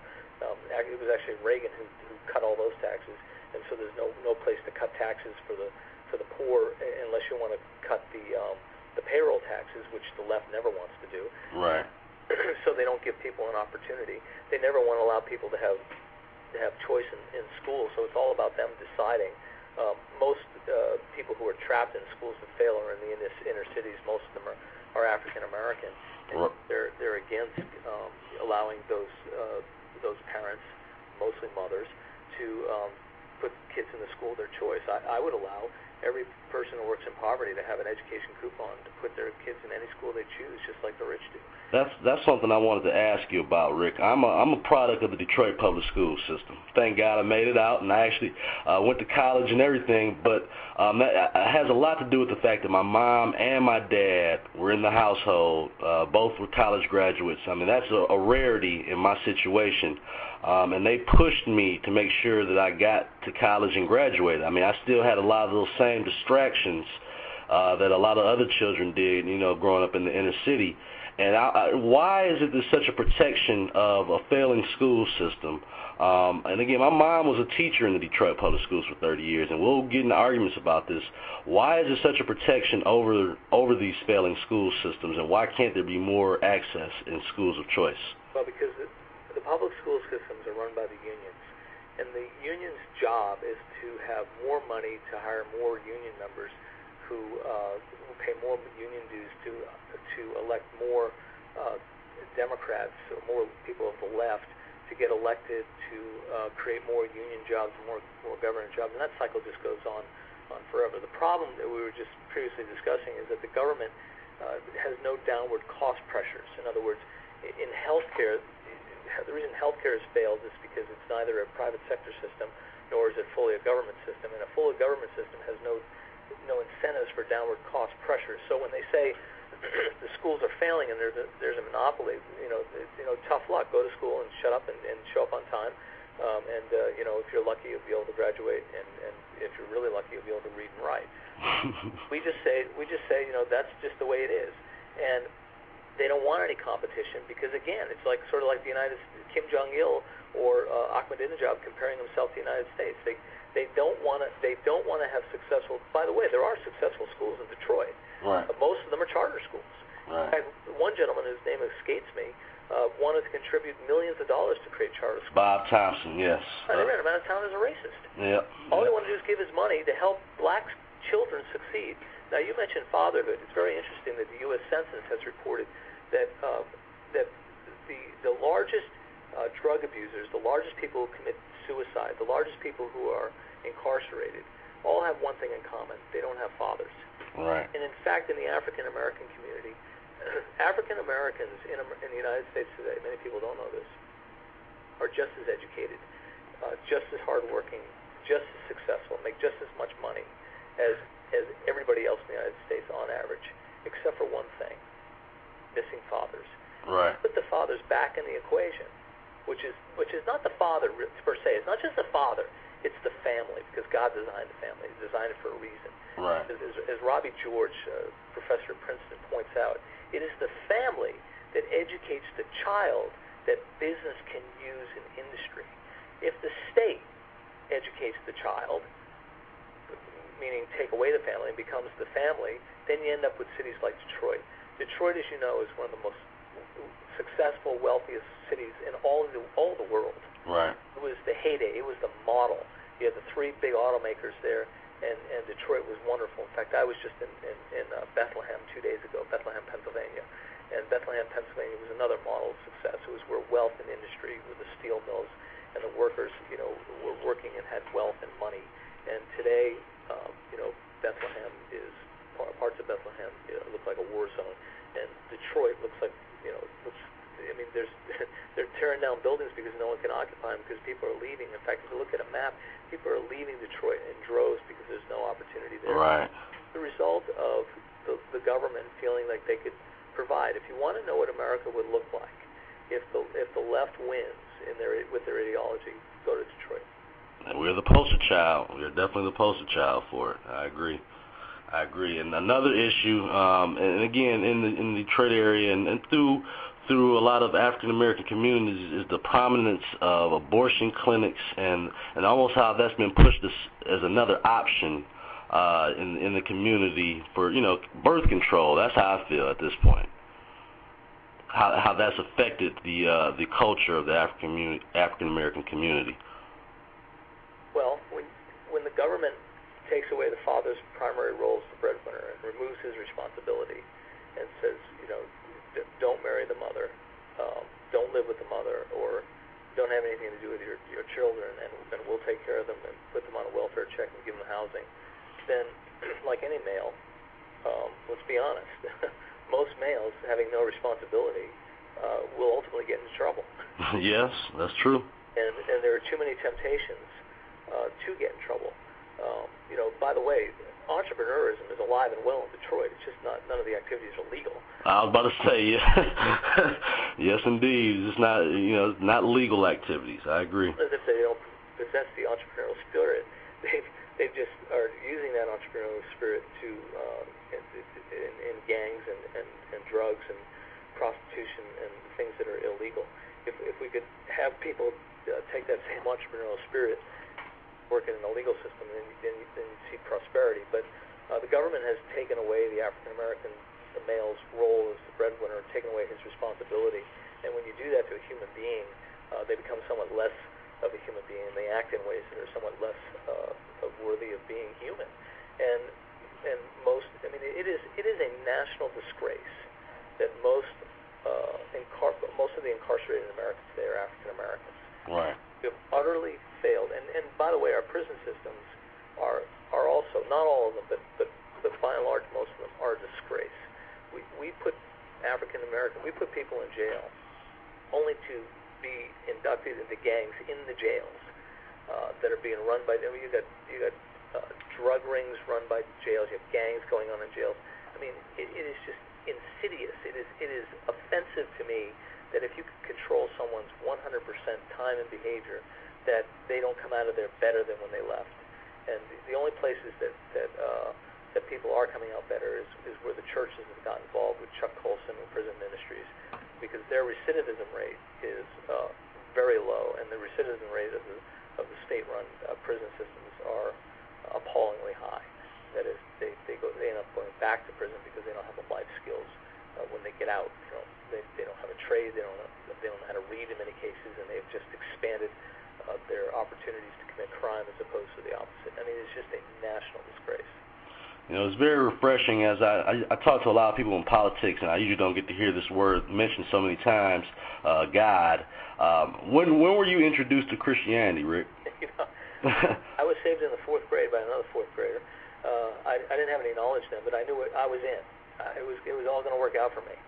It was actually Reagan who cut all those taxes, and so there's no place to cut taxes for the poor unless you want to cut the payroll taxes, which the left never wants to do. Right. So they don't give people an opportunity. They never want to allow people to have choice in school, so it's all about them deciding. Most people who are trapped in schools that fail are in the inner cities. Most of them are African American, and they're against allowing those parents, mostly mothers, to put kids in the school of their choice. I would allow every person who works in poverty to have an education coupon to put their kids in any school they choose, just like the rich do. That's something I wanted to ask you about, Rick. I'm a product of the Detroit public school system. Thank God I made it out, and I actually went to college and everything. But that has a lot to do with the fact that my mom and my dad were in the household. Both were college graduates. I mean, that's a rarity in my situation. And they pushed me to make sure that I got to college and graduated. I mean, I still had a lot of those same distractions that a lot of other children did, growing up in the inner city. And why is it there's such a protection of a failing school system? And again, my mom was a teacher in the Detroit public schools for 30 years, and we'll get into arguments about this. Why is there such a protection over these failing school systems, and why can't there be more access in schools of choice? Well, because the public school systems are run by the unions, and the union's job is to have more money to hire more union members who pay more union dues to elect more Democrats, or more people of the left, to get elected to create more union jobs, more government jobs, and that cycle just goes on forever. The problem that we were just previously discussing is that the government has no downward cost pressures. In other words, in healthcare, the reason healthcare has failed is because it's neither a private sector system nor is it fully a government system, and a fully government system has no incentives for downward cost pressures. So when they say the schools are failing and there's a monopoly, tough luck. Go to school and shut up and show up on time. If you're lucky, you'll be able to graduate, and if you're really lucky, you'll be able to read and write. we just say, that's just the way it is, and they don't want any competition because, again, it's sort of like the United States, Kim Jong-il or Ahmadinejad comparing himself to the United States. They don't want to have successful. By the way, there are successful schools in Detroit. Right. Most of them are charter schools. Right. In fact, one gentleman whose name escapes me wanted to contribute millions of dollars to create charter schools. Bob Thompson, yes. They ran him out of town as a racist. Yep. All he wanted to do is give his money to help black children succeed. Now, you mentioned fatherhood. It's very interesting that the U.S. Census has reported that the largest drug abusers, the largest people who commit suicide, the largest people who are incarcerated, all have one thing in common. They don't have fathers. Right. And in fact, in the African American community, African Americans in the United States today, many people don't know this, are just as educated, just as hardworking, just as successful, make just as much money as everybody else in the United States on average, except for one thing: missing fathers. Right. Put the fathers back in the equation, which is not the father per se. It's not just the father. It's the family, because God designed the family. He designed it for a reason. Right. As Robbie George, professor at Princeton, points out, it is the family that educates the child that business can use in industry. If the state educates the child, meaning take away the family and becomes the family, then you end up with cities like Detroit. Detroit, as you know, is one of the most successful, wealthiest cities in all of the world. Right. It was the heyday. It was the model. You had the three big automakers there, and Detroit was wonderful. In fact, I was just in Bethlehem 2 days ago, Bethlehem, Pennsylvania. And Bethlehem, Pennsylvania was another model of success. It was where wealth and industry, where the steel mills and the workers, were working and had wealth and money. And today, Bethlehem is, parts of Bethlehem look like a war zone. And Detroit looks like, they're tearing down buildings because no one can occupy them because people are leaving. In fact, if you look at a map, people are leaving Detroit in droves because there's no opportunity there. Right. The result of the government feeling like they could provide. If you want to know what America would look like if the left wins with their ideology, go to Detroit. And we're the poster child. We're definitely the poster child for it. I agree. And another issue, and again, in the Detroit area and through a lot of African American communities, is the prominence of abortion clinics and almost how that's been pushed as another option in the community for birth control. That's how I feel at this point. How that's affected the culture of the African American community. Well, when the government takes away the father's primary role as the breadwinner and removes his responsibility and says, don't marry the mother, don't live with the mother, or don't have anything to do with your children, and we'll take care of them and put them on a welfare check and give them housing. then, like any male, let's be honest, most males having no responsibility will ultimately get into trouble. Yes, that's true. And there are too many temptations to get in trouble. By the way, entrepreneurism is alive and well in Detroit. It's just none of the activities are legal. I was about to say, yeah. Yes, indeed. It's not, not legal activities. I agree. As if they don't possess the entrepreneurial spirit. They just are using that entrepreneurial spirit to in gangs and drugs and prostitution and things that are illegal. If we could have people take that same entrepreneurial spirit, work in a legal system, then you see prosperity. But the government has taken away the African American male's role as the breadwinner, taken away his responsibility. And when you do that to a human being, they become somewhat less of a human being. They act in ways that are somewhat less worthy of being human. And it is a national disgrace that most of the incarcerated Americans today are African Americans. Right. We have utterly failed. And by the way, our prison systems are also, not all of them, but by and large, most of them are a disgrace. We put we put people in jail only to be inducted into gangs in the jails that are being run by them. You got drug rings run by jails. You have gangs going on in jails. I mean, it is just insidious. It is offensive to me that if you can control someone's 100% time and behavior, that they don't come out of there better than when they left. And the only places that people are coming out better is where the churches have got involved with Chuck Colson and prison ministries, because their recidivism rate is very low, and the recidivism rate of the state-run prison systems are appallingly high. That is, they end up going back to prison because they don't have the life skills when they get out. They don't have a trade. They don't know how to read in many cases, and they've just expanded their opportunities to commit crime as opposed to the opposite. I mean, it's just a national disgrace. It's very refreshing as I talk to a lot of people in politics, and I usually don't get to hear this word mentioned so many times, God. When were you introduced to Christianity, Rick? I was saved in the 4th grade by another 4th grader. I didn't have any knowledge then, but I knew what I was in. It was all going to work out for me.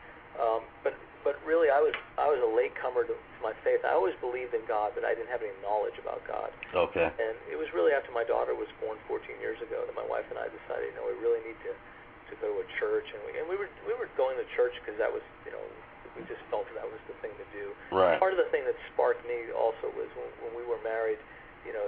But really, I was a latecomer to my faith. I always believed in God, but I didn't have any knowledge about God. Okay. And it was really after my daughter was born 14 years ago that my wife and I decided, we really need to go to a church, and we were going to church because that was, we just felt that was the thing to do. Right. Part of the thing that sparked me also was when we were married.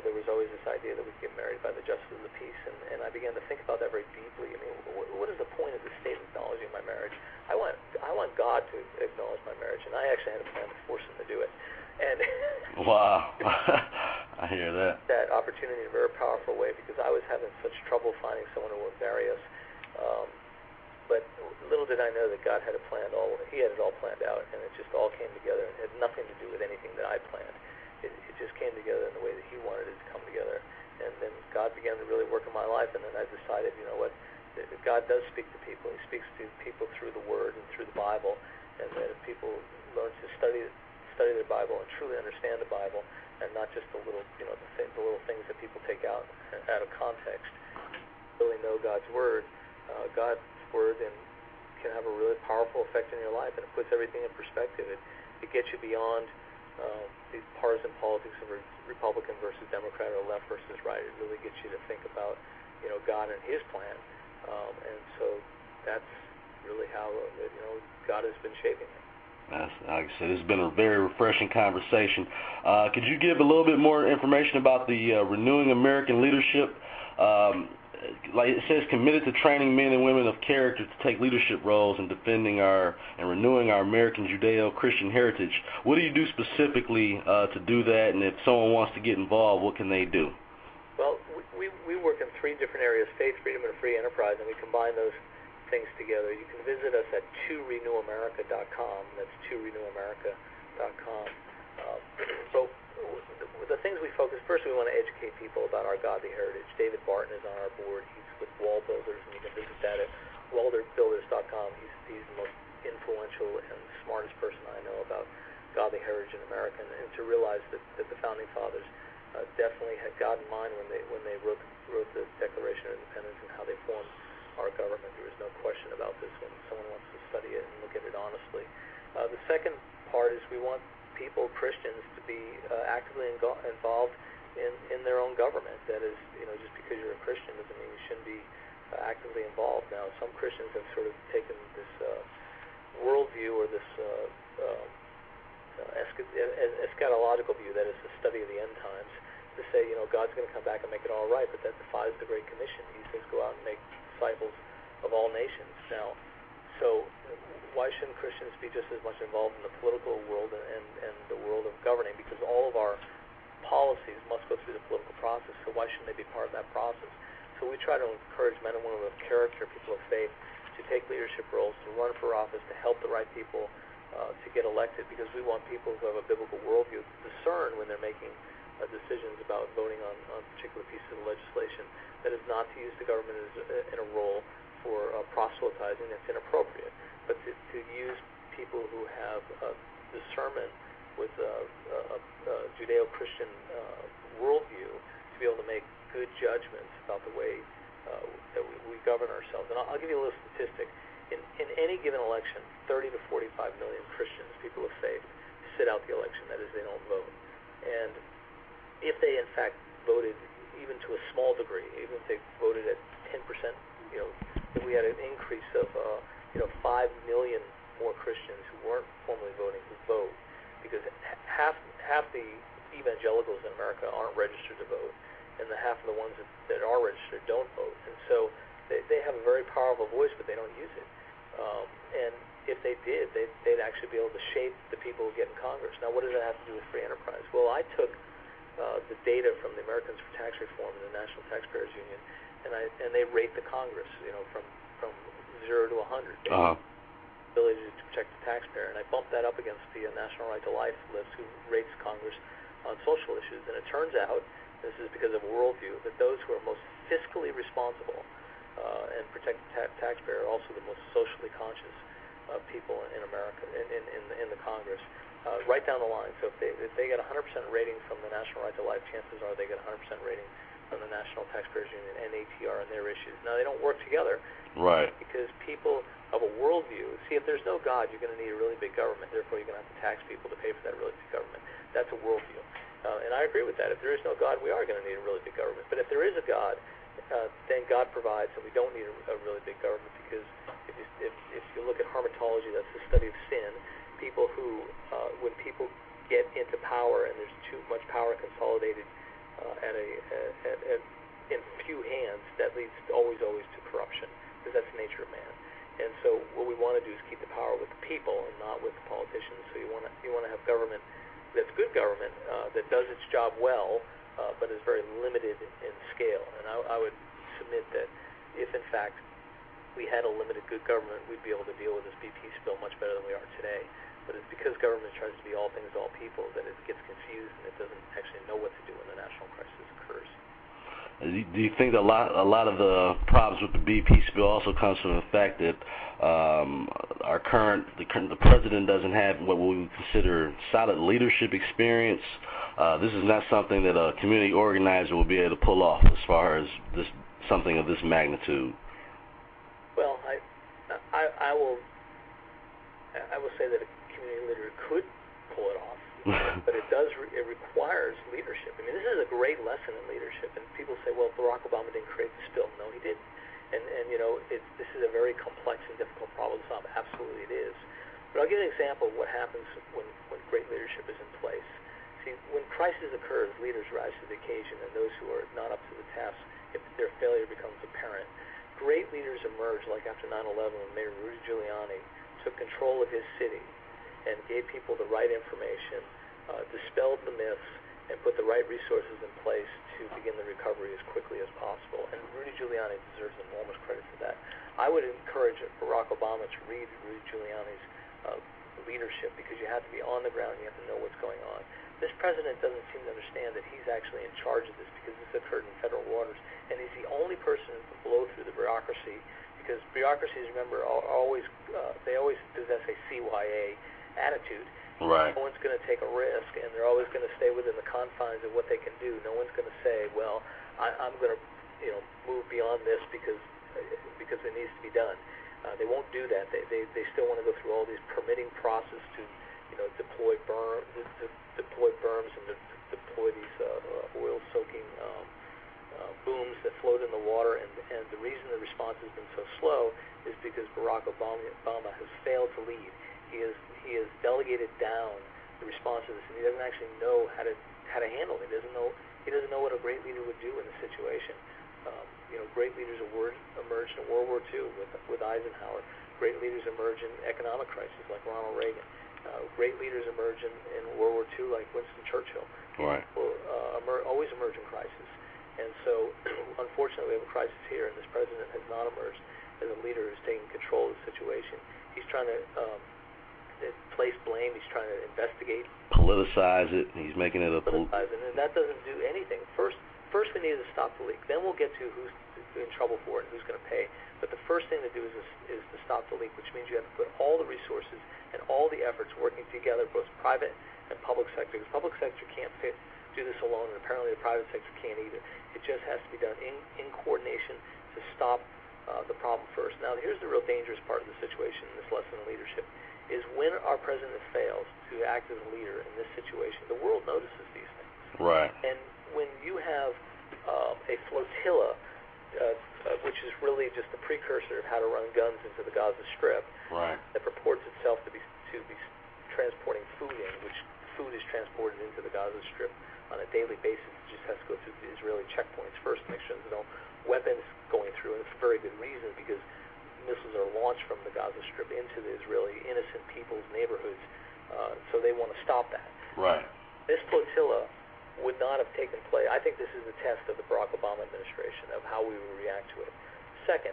There was always this idea that we'd get married by the justice of the peace, and I began to think about that very deeply. I mean, what is the point of the state acknowledging my marriage? I want God to acknowledge my marriage, and I actually had a plan to force him to do it. And wow, I hear that. That opportunity in a very powerful way, because I was having such trouble finding someone who would marry us. But little did I know that God had He had it all planned out, and it just all came together. It had nothing to do with anything that I planned. It just came together in the way that He wanted it to come together. And then God began to really work in my life, and then I decided, God does speak to people. He speaks to people through the Word and through the Bible, and that if people learn to study their Bible and truly understand the Bible, and not just the little, the little things that people take out of context, really know God's Word, God's Word can have a really powerful effect in your life, and it puts everything in perspective. It gets you beyond these partisan politics of Republican versus Democrat or left versus right. It really gets you to think about, God and His plan, and so that's really how God has been shaping me. Like I said, it's been a very refreshing conversation. Could you give a little bit more information about the Renewing American Leadership? Like it says, committed to training men and women of character to take leadership roles in defending and renewing our American Judeo-Christian heritage. What do you do specifically to do that? And if someone wants to get involved, what can they do? Well, we work in 3 different areas: faith, freedom, and free enterprise, and we combine those things together. You can visit us at 2renewamerica.com. That's 2renewamerica.com. So the things we focus, first we want to educate people about our godly heritage. David Barton is on our board. He's with Wall Builders, and you can visit that at wallbuilders.com. He's the most influential and smartest person I know about godly heritage in America, and to realize that the Founding Fathers definitely had God in mind when they wrote the Declaration of Independence and how they formed our government. There was no question about this when someone wants to study it and look at it honestly. The second part is we want people, Christians, to be actively involved in their own government. That is, just because you're a Christian doesn't mean you shouldn't be actively involved. Now, some Christians have sort of taken this worldview or this eschatological view, that is the study of the end times, to say, God's going to come back and make it all right, but that defies the Great Commission. He says, go out and make disciples of all nations. Now, so why shouldn't Christians be just as much involved in the political world and the world of governing? Because all of our policies must go through the political process, so why shouldn't they be part of that process? So we try to encourage men and women of character, people of faith, to take leadership roles, to run for office, to help the right people to get elected, because we want people who have a biblical worldview to discern when they're making decisions about voting on particular pieces of legislation. That is not to use the government in a role for proselytizing. That's inappropriate. But to use people who have discernment with a Judeo-Christian worldview to be able to make good judgments about the way that we govern ourselves. And I'll give you a little statistic. In any given election, 30 to 45 million Christians, people of faith, sit out the election. That is, they don't vote. And if they, in fact, voted even to a small degree, even if they voted at 10%, if we had an increase of 5 million more Christians who weren't formally voting who vote, because half the evangelicals in America aren't registered to vote, and the half of the ones that are registered don't vote. And so they have a very powerful voice, but they don't use it. And if they did, they'd actually be able to shape the people who get in Congress. Now, what does that have to do with free enterprise? Well, I took the data from the Americans for Tax Reform and the National Taxpayers Union, and they rate the Congress, from 0 to 100. Ability to protect the taxpayer, and I bumped that up against the National Right to Life list, who rates Congress on social issues. And it turns out, this is because of worldview, that those who are most fiscally responsible and protect the taxpayer are also the most socially conscious people in America, in the Congress, right down the line. So if they get 100% rating from the National Right to Life, chances are they get 100% rating from the National Taxpayers Union and ATR and their issues. Now, they don't work together, right? Because people of a worldview, see, if there's no God, you're going to need a really big government. Therefore, you're going to have to tax people to pay for that really big government. That's a worldview, and I agree with that. If there is no God, we are going to need a really big government. But if there is a God, then God provides, and we don't need a really big government, because if you look at harmatology, that's the study of sin. People who, when people get into power and there's too much power consolidated in few hands, that leads always to corruption, because that's the nature of man. And so what we want to do is keep the power with the people and not with the politicians. So you want to have government that's good government, that does its job well, but is very limited in scale. And I would submit that if, in fact, we had a limited good government, we'd be able to deal with this BP spill much better than we are today. But it's because government tries to be all things to all people that it gets confused and it doesn't actually know what to do when the national crisis occurs. Do you think a lot of the problems with the BP spill also comes from the fact that the president doesn't have what we would consider solid leadership experience? This is not something that a community organizer will be able to pull off as far as something of this magnitude. Well, I will say that a community leader could pull it off. But it requires leadership. I mean, this is a great lesson in leadership. And people say, well, Barack Obama didn't create the spill. No, he didn't. And this is a very complex and difficult problem to solve. Absolutely it is. But I'll give an example of what happens when great leadership is in place. See, when crisis occurs, leaders rise to the occasion, and those who are not up to the task, if their failure becomes apparent. Great leaders emerge, like after 9/11, when Mayor Rudy Giuliani took control of his city and gave people the right information, dispelled the myths, and put the right resources in place to begin the recovery as quickly as possible. And Rudy Giuliani deserves enormous credit for that. I would encourage Barack Obama to read Rudy Giuliani's leadership, because you have to be on the ground, you have to know what's going on. This president doesn't seem to understand that he's actually in charge of this, because this occurred in federal waters, and he's the only person to blow through the bureaucracy, because bureaucracies, remember, they always possess a CYA attitude, Right. No one's going to take a risk, and they're always going to stay within the confines of what they can do. No one's going to say, well, I'm going to move beyond this because it needs to be done. They won't do that. They still want to go through all these permitting process to deploy berms and deploy these oil-soaking booms that float in the water. And the reason the response has been so slow is because Barack Obama has failed to lead. He has delegated down the response to this, and he doesn't actually know how to handle it. He doesn't know what a great leader would do in this situation. Great leaders emerged in World War II with Eisenhower. Great leaders emerge in economic crises like Ronald Reagan. Great leaders emerge in World War II like Winston Churchill. Right. Always emerge in crisis. And so, unfortunately, we have a crisis here, and this president has not emerged as a leader who's taking control of the situation. He's trying to place blame. He's trying to investigate. Politicize it. He's making it politicize it, and that doesn't do anything. First we need to stop the leak. Then we'll get to who's in trouble for it and who's going to pay. But the first thing to do is to stop the leak, which means you have to put all the resources and all the efforts working together, both private and public sector. Because public sector can't do this alone, and apparently the private sector can't either. It just has to be done in coordination to stop the problem first. Now, here's the real dangerous part of the situation, this lesson in leadership, is when our president fails to act as a leader in this situation, the world notices these things. Right. And when you have a flotilla, which is really just the precursor of how to run guns into the Gaza Strip, right, that purports itself to be transporting food in, which food is transported into the Gaza Strip on a daily basis. It just has to go through the Israeli checkpoints first to make sure there's no weapons going through, and it's for very good reason, because missiles are launched from the Gaza Strip into the Israeli innocent people's neighborhoods, so they want to stop that. Right. This flotilla would not have taken place. I think this is a test of the Barack Obama administration of how we would react to it. Second,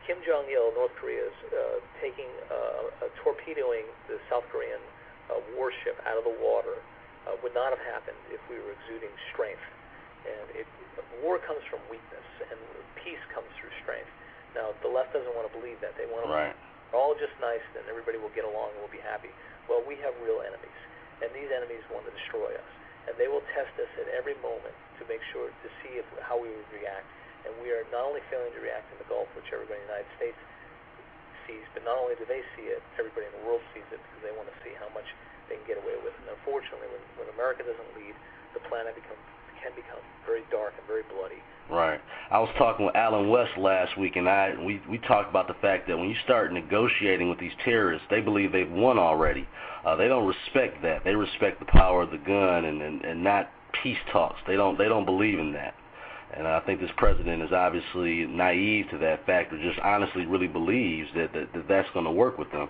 Kim Jong-il, North Korea, is torpedoing the South Korean warship out of the water. Would not have happened if we were exuding strength. And war comes from weakness, and peace comes through strength. Now, the left doesn't want to believe that. They want to we're all just nice, and everybody will get along and we'll be happy. Well, we have real enemies, and these enemies want to destroy us. And they will test us at every moment to make sure, to see how we would react. And we are not only failing to react in the Gulf, which everybody in the United States sees, but not only do they see it, everybody in the world sees it, because they want to see how much they can get away with. And unfortunately, when America doesn't lead, the planet can become very dark and very bloody. Right. I was talking with Alan West last week, and we talked about the fact that when you start negotiating with these terrorists, they believe they've won already. They don't respect that. They respect the power of the gun and not peace talks. They don't believe in that. And I think this president is obviously naive to that fact, or just honestly really believes that that's going to work with them.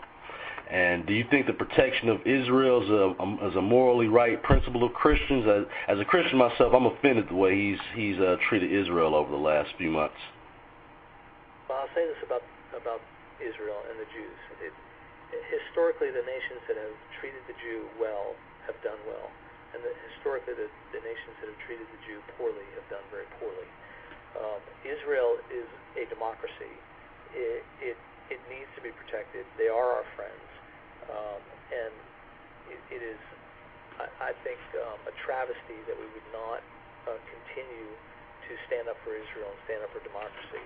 And do you think the protection of Israel is a morally right principle of Christians? As a Christian myself, I'm offended the way he's treated Israel over the last few months. Well, I'll say this about Israel and the Jews. Historically, the nations that have treated the Jew well have done well. And historically, the nations that have treated the Jew poorly have done very poorly. Israel is a democracy. It needs to be protected. They are our friends. And it is, I think, a travesty that we would not continue to stand up for Israel and stand up for democracy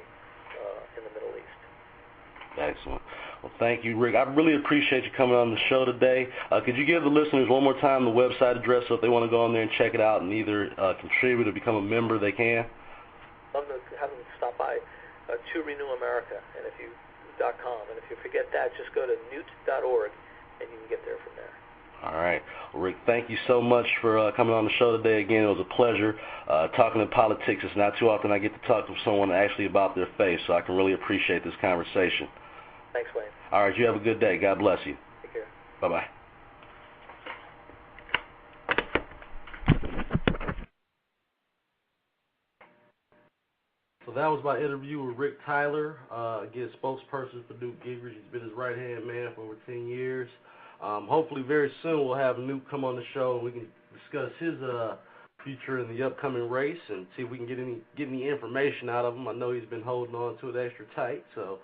in the Middle East. Excellent. Well, thank you, Rick. I really appreciate you coming on the show today. Could you give the listeners one more time the website address, so if they want to go on there and check it out and either contribute or become a member, they can? I'd love to have them stop by to Renew America, and if you .com, and if you forget that, just go to newt.org, and you can get there from there. All right. Well, Rick, thank you so much for coming on the show today. Again, it was a pleasure. Talking to politics, it's not too often I get to talk to someone actually about their faith, so I can really appreciate this conversation. Thanks, Wayne. All right, you have a good day. God bless you. Take care. Bye-bye. So that was my interview with Rick Tyler, again, spokesperson for Newt Gingrich. He's been his right-hand man for over 10 years. Hopefully very soon we'll have Newt come on the show and we can discuss his future in the upcoming race and see if we can get any information out of him. I know he's been holding on to it extra tight. So,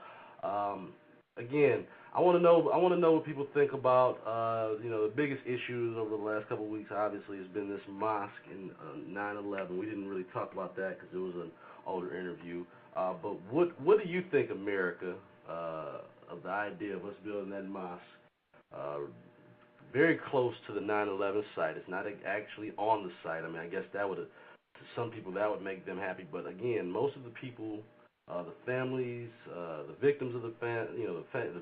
again, I want to know. I want to know what people think about. The biggest issues over the last couple of weeks, obviously, has been this mosque in 9/11. We didn't really talk about that because it was an older interview. But what do you think, America, of the idea of us building that mosque very close to the 9/11 site? It's not actually on the site. I mean, I guess that would, to some people, that would make them happy. But again, most of the people, the families, the victims of the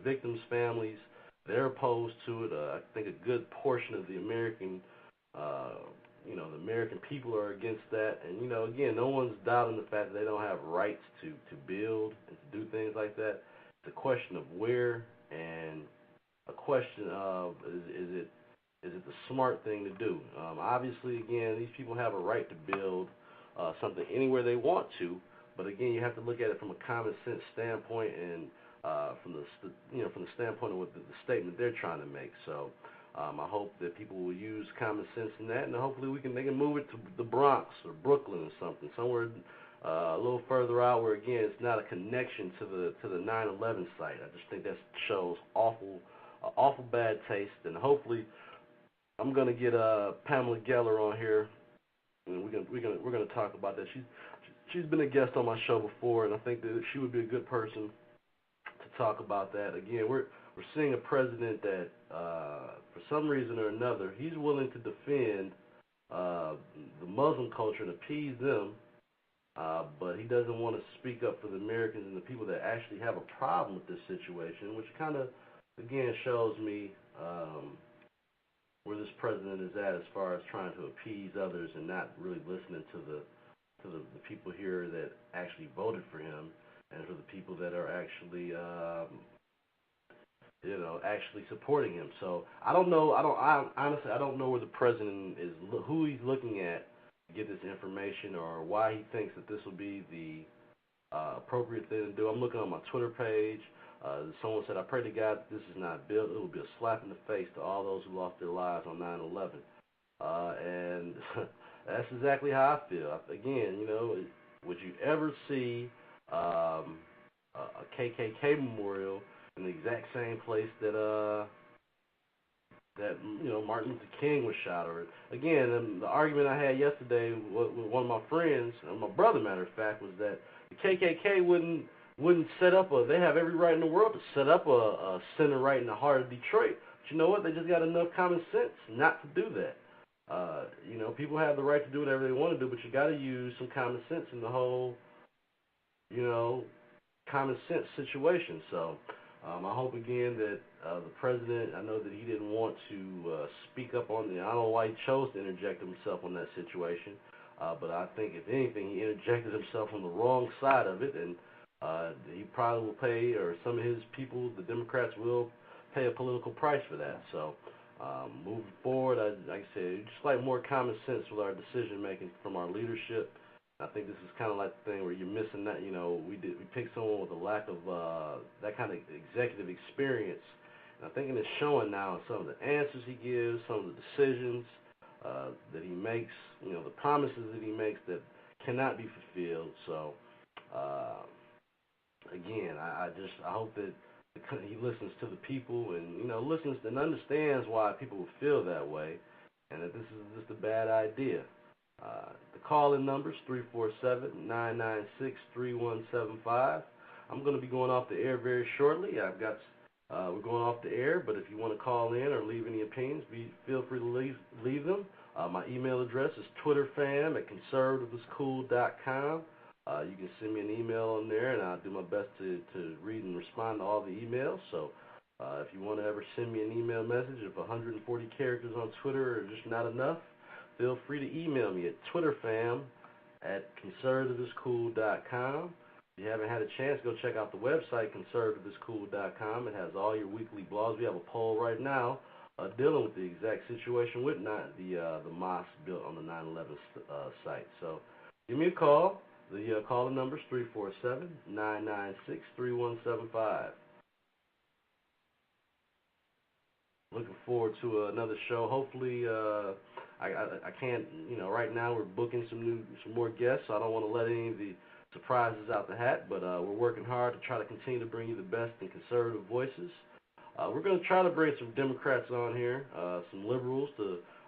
victims' families, they're opposed to it. I think a good portion of the American, the American people are against that. And again, no one's doubting the fact that they don't have rights to build and to do things like that. It's a question of where, and a question of is it the smart thing to do? Obviously, again, these people have a right to build something anywhere they want to. But again, you have to look at it from a common sense standpoint, and from the standpoint of what the statement they're trying to make. So I hope that people will use common sense in that, and hopefully they can move it to the Bronx or Brooklyn or something, somewhere a little further out where again it's not a connection to the 9/11 site. I just think that shows awful bad taste, and hopefully I'm gonna get Pamela Geller on here, and we're gonna talk about that. She's been a guest on my show before, and I think that she would be a good person to talk about that. Again, we're seeing a president that, for some reason or another, he's willing to defend the Muslim culture and appease them, but he doesn't want to speak up for the Americans and the people that actually have a problem with this situation, which kind of, again, shows me where this president is at as far as trying to appease others and not really listening to the people here that actually voted for him, and for the people that are actually actually supporting him. So I don't know. Honestly, I don't know where the president is, who he's looking at to get this information, or why he thinks that this will be the appropriate thing to do. I'm looking on my Twitter page. Someone said, "I pray to God that this is not built. It will be a slap in the face to all those who lost their lives on 9/11." And that's exactly how I feel. Again, would you ever see a KKK memorial in the exact same place that Martin Luther King was shot? Or again, the argument I had yesterday with one of my friends, my brother, matter of fact, was that the KKK wouldn't set up they have every right in the world to set up a center right in the heart of Detroit. But you know what? They just got enough common sense not to do that. People have the right to do whatever they want to do, but you got to use some common sense in the whole, common sense situation. So I hope again that the president, I know that he didn't want to speak up on I don't know why he chose to interject himself on that situation, but I think if anything, he interjected himself on the wrong side of it, and he probably will pay, or some of his people, the Democrats, will pay a political price for that. So moving forward, like I said, just like more common sense with our decision making from our leadership. I think this is kind of like the thing where you're missing that. We picked someone with a lack of that kind of executive experience, and I think it's showing now in some of the answers he gives, some of the decisions that he makes, the promises that he makes that cannot be fulfilled. So again, I hope that he listens to the people, and listens and understands why people would feel that way, and that this is just a bad idea. The call-in number is 347-996-3175. I'm going to be going off the air very shortly. We're going off the air, but if you want to call in or leave any opinions, feel free to leave them. My email address is twitterfam@conservativescool.com. You can send me an email on there, and I'll do my best to read and respond to all the emails. So if you want to ever send me an email message, if 140 characters on Twitter are just not enough, feel free to email me at twitterfam@conservativescool.com. If you haven't had a chance, go check out the website, conservativescool.com. It has all your weekly blogs. We have a poll right now dealing with the exact situation with the mosque built on the 9/11 site. So give me a call. The call-in number is 347-996-3175. Looking forward to another show. Hopefully, I can't. Right now we're booking some more guests, so I don't want to let any of the surprises out the hat. But we're working hard to try to continue to bring you the best in conservative voices. We're going to try to bring some Democrats on here, some liberals.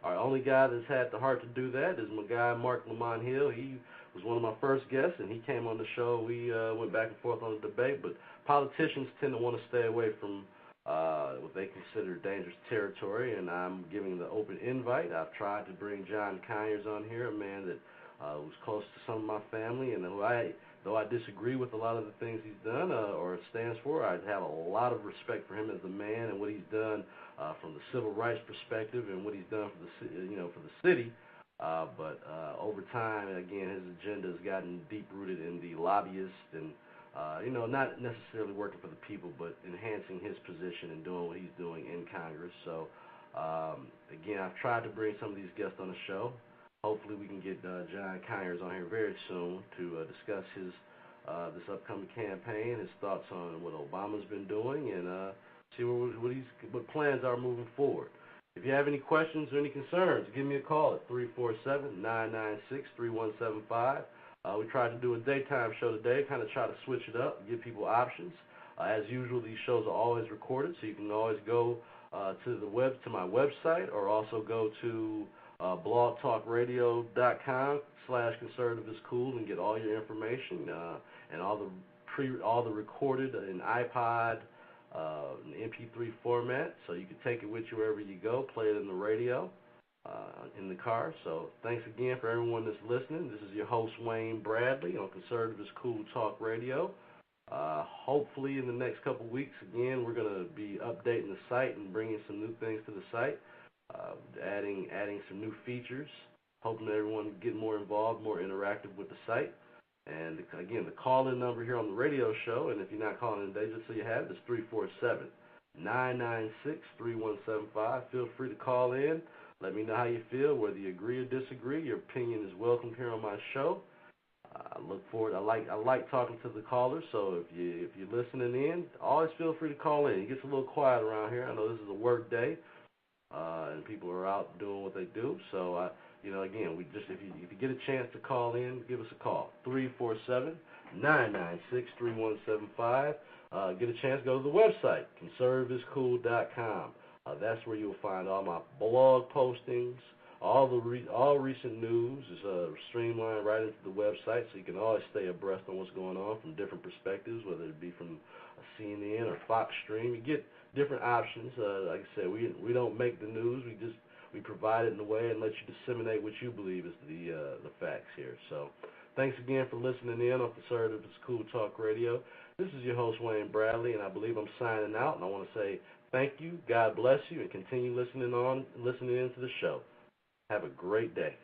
Our only guy that's had the heart to do that is my guy Mark Lamont Hill. He was one of my first guests, and he came on the show. We went back and forth on the debate, but politicians tend to want to stay away from what they consider dangerous territory, and I'm giving the open invite. I've tried to bring John Conyers on here, a man that was close to some of my family, and though I disagree with a lot of the things he's done or stands for, I have a lot of respect for him as a man and what he's done from the civil rights perspective and what he's done for the city. But over time, again, his agenda has gotten deep rooted in the lobbyist and not necessarily working for the people, but enhancing his position and doing what he's doing in Congress. So again, I've tried to bring some of these guests on the show. Hopefully we can get John Conyers on here very soon to discuss his this upcoming campaign, his thoughts on what Obama's been doing, and see what plans are moving forward. If you have any questions or any concerns, give me a call at 347-996-3175. We tried to do a daytime show today, kind of try to switch it up, give people options. As usual, these shows are always recorded, so you can always go to my website, or also go to blogtalkradio.com/conservatiscool and get all your information and all the recorded in iPod, MP3 format, so you can take it with you wherever you go, play it in the radio, in the car. So thanks again for everyone that's listening. This is your host, Wayne Bradley, on Conservative is Cool Talk Radio. Hopefully in the next couple weeks, again, we're going to be updating the site and bringing some new things to the site, adding some new features, hoping that everyone can get more involved, more interactive with the site. And again, the call-in number here on the radio show, and if you're not calling in today, just so you have it, is 347-996-3175. Feel free to call in. Let me know how you feel, whether you agree or disagree. Your opinion is welcome here on my show. I look forward. I like talking to the callers. So if you're listening in, always feel free to call in. It gets a little quiet around here. I know this is a work day, and people are out doing what they do. So again, if you get a chance to call in, give us a call. 347-996-3175. Get a chance, go to the website, conservatiscool.com. That's where you'll find all my blog postings, all recent news is streamlined right into the website, so you can always stay abreast on what's going on from different perspectives, whether it be from a CNN or Fox Stream. You get different options. Like I said, we don't make the news. We provide it in a way and let you disseminate what you believe is the facts here. So thanks again for listening in on Conservative is Cool Talk Radio. This is your host, Wayne Bradley, and I believe I'm signing out, and I want to say thank you, God bless you, and continue listening in to the show. Have a great day.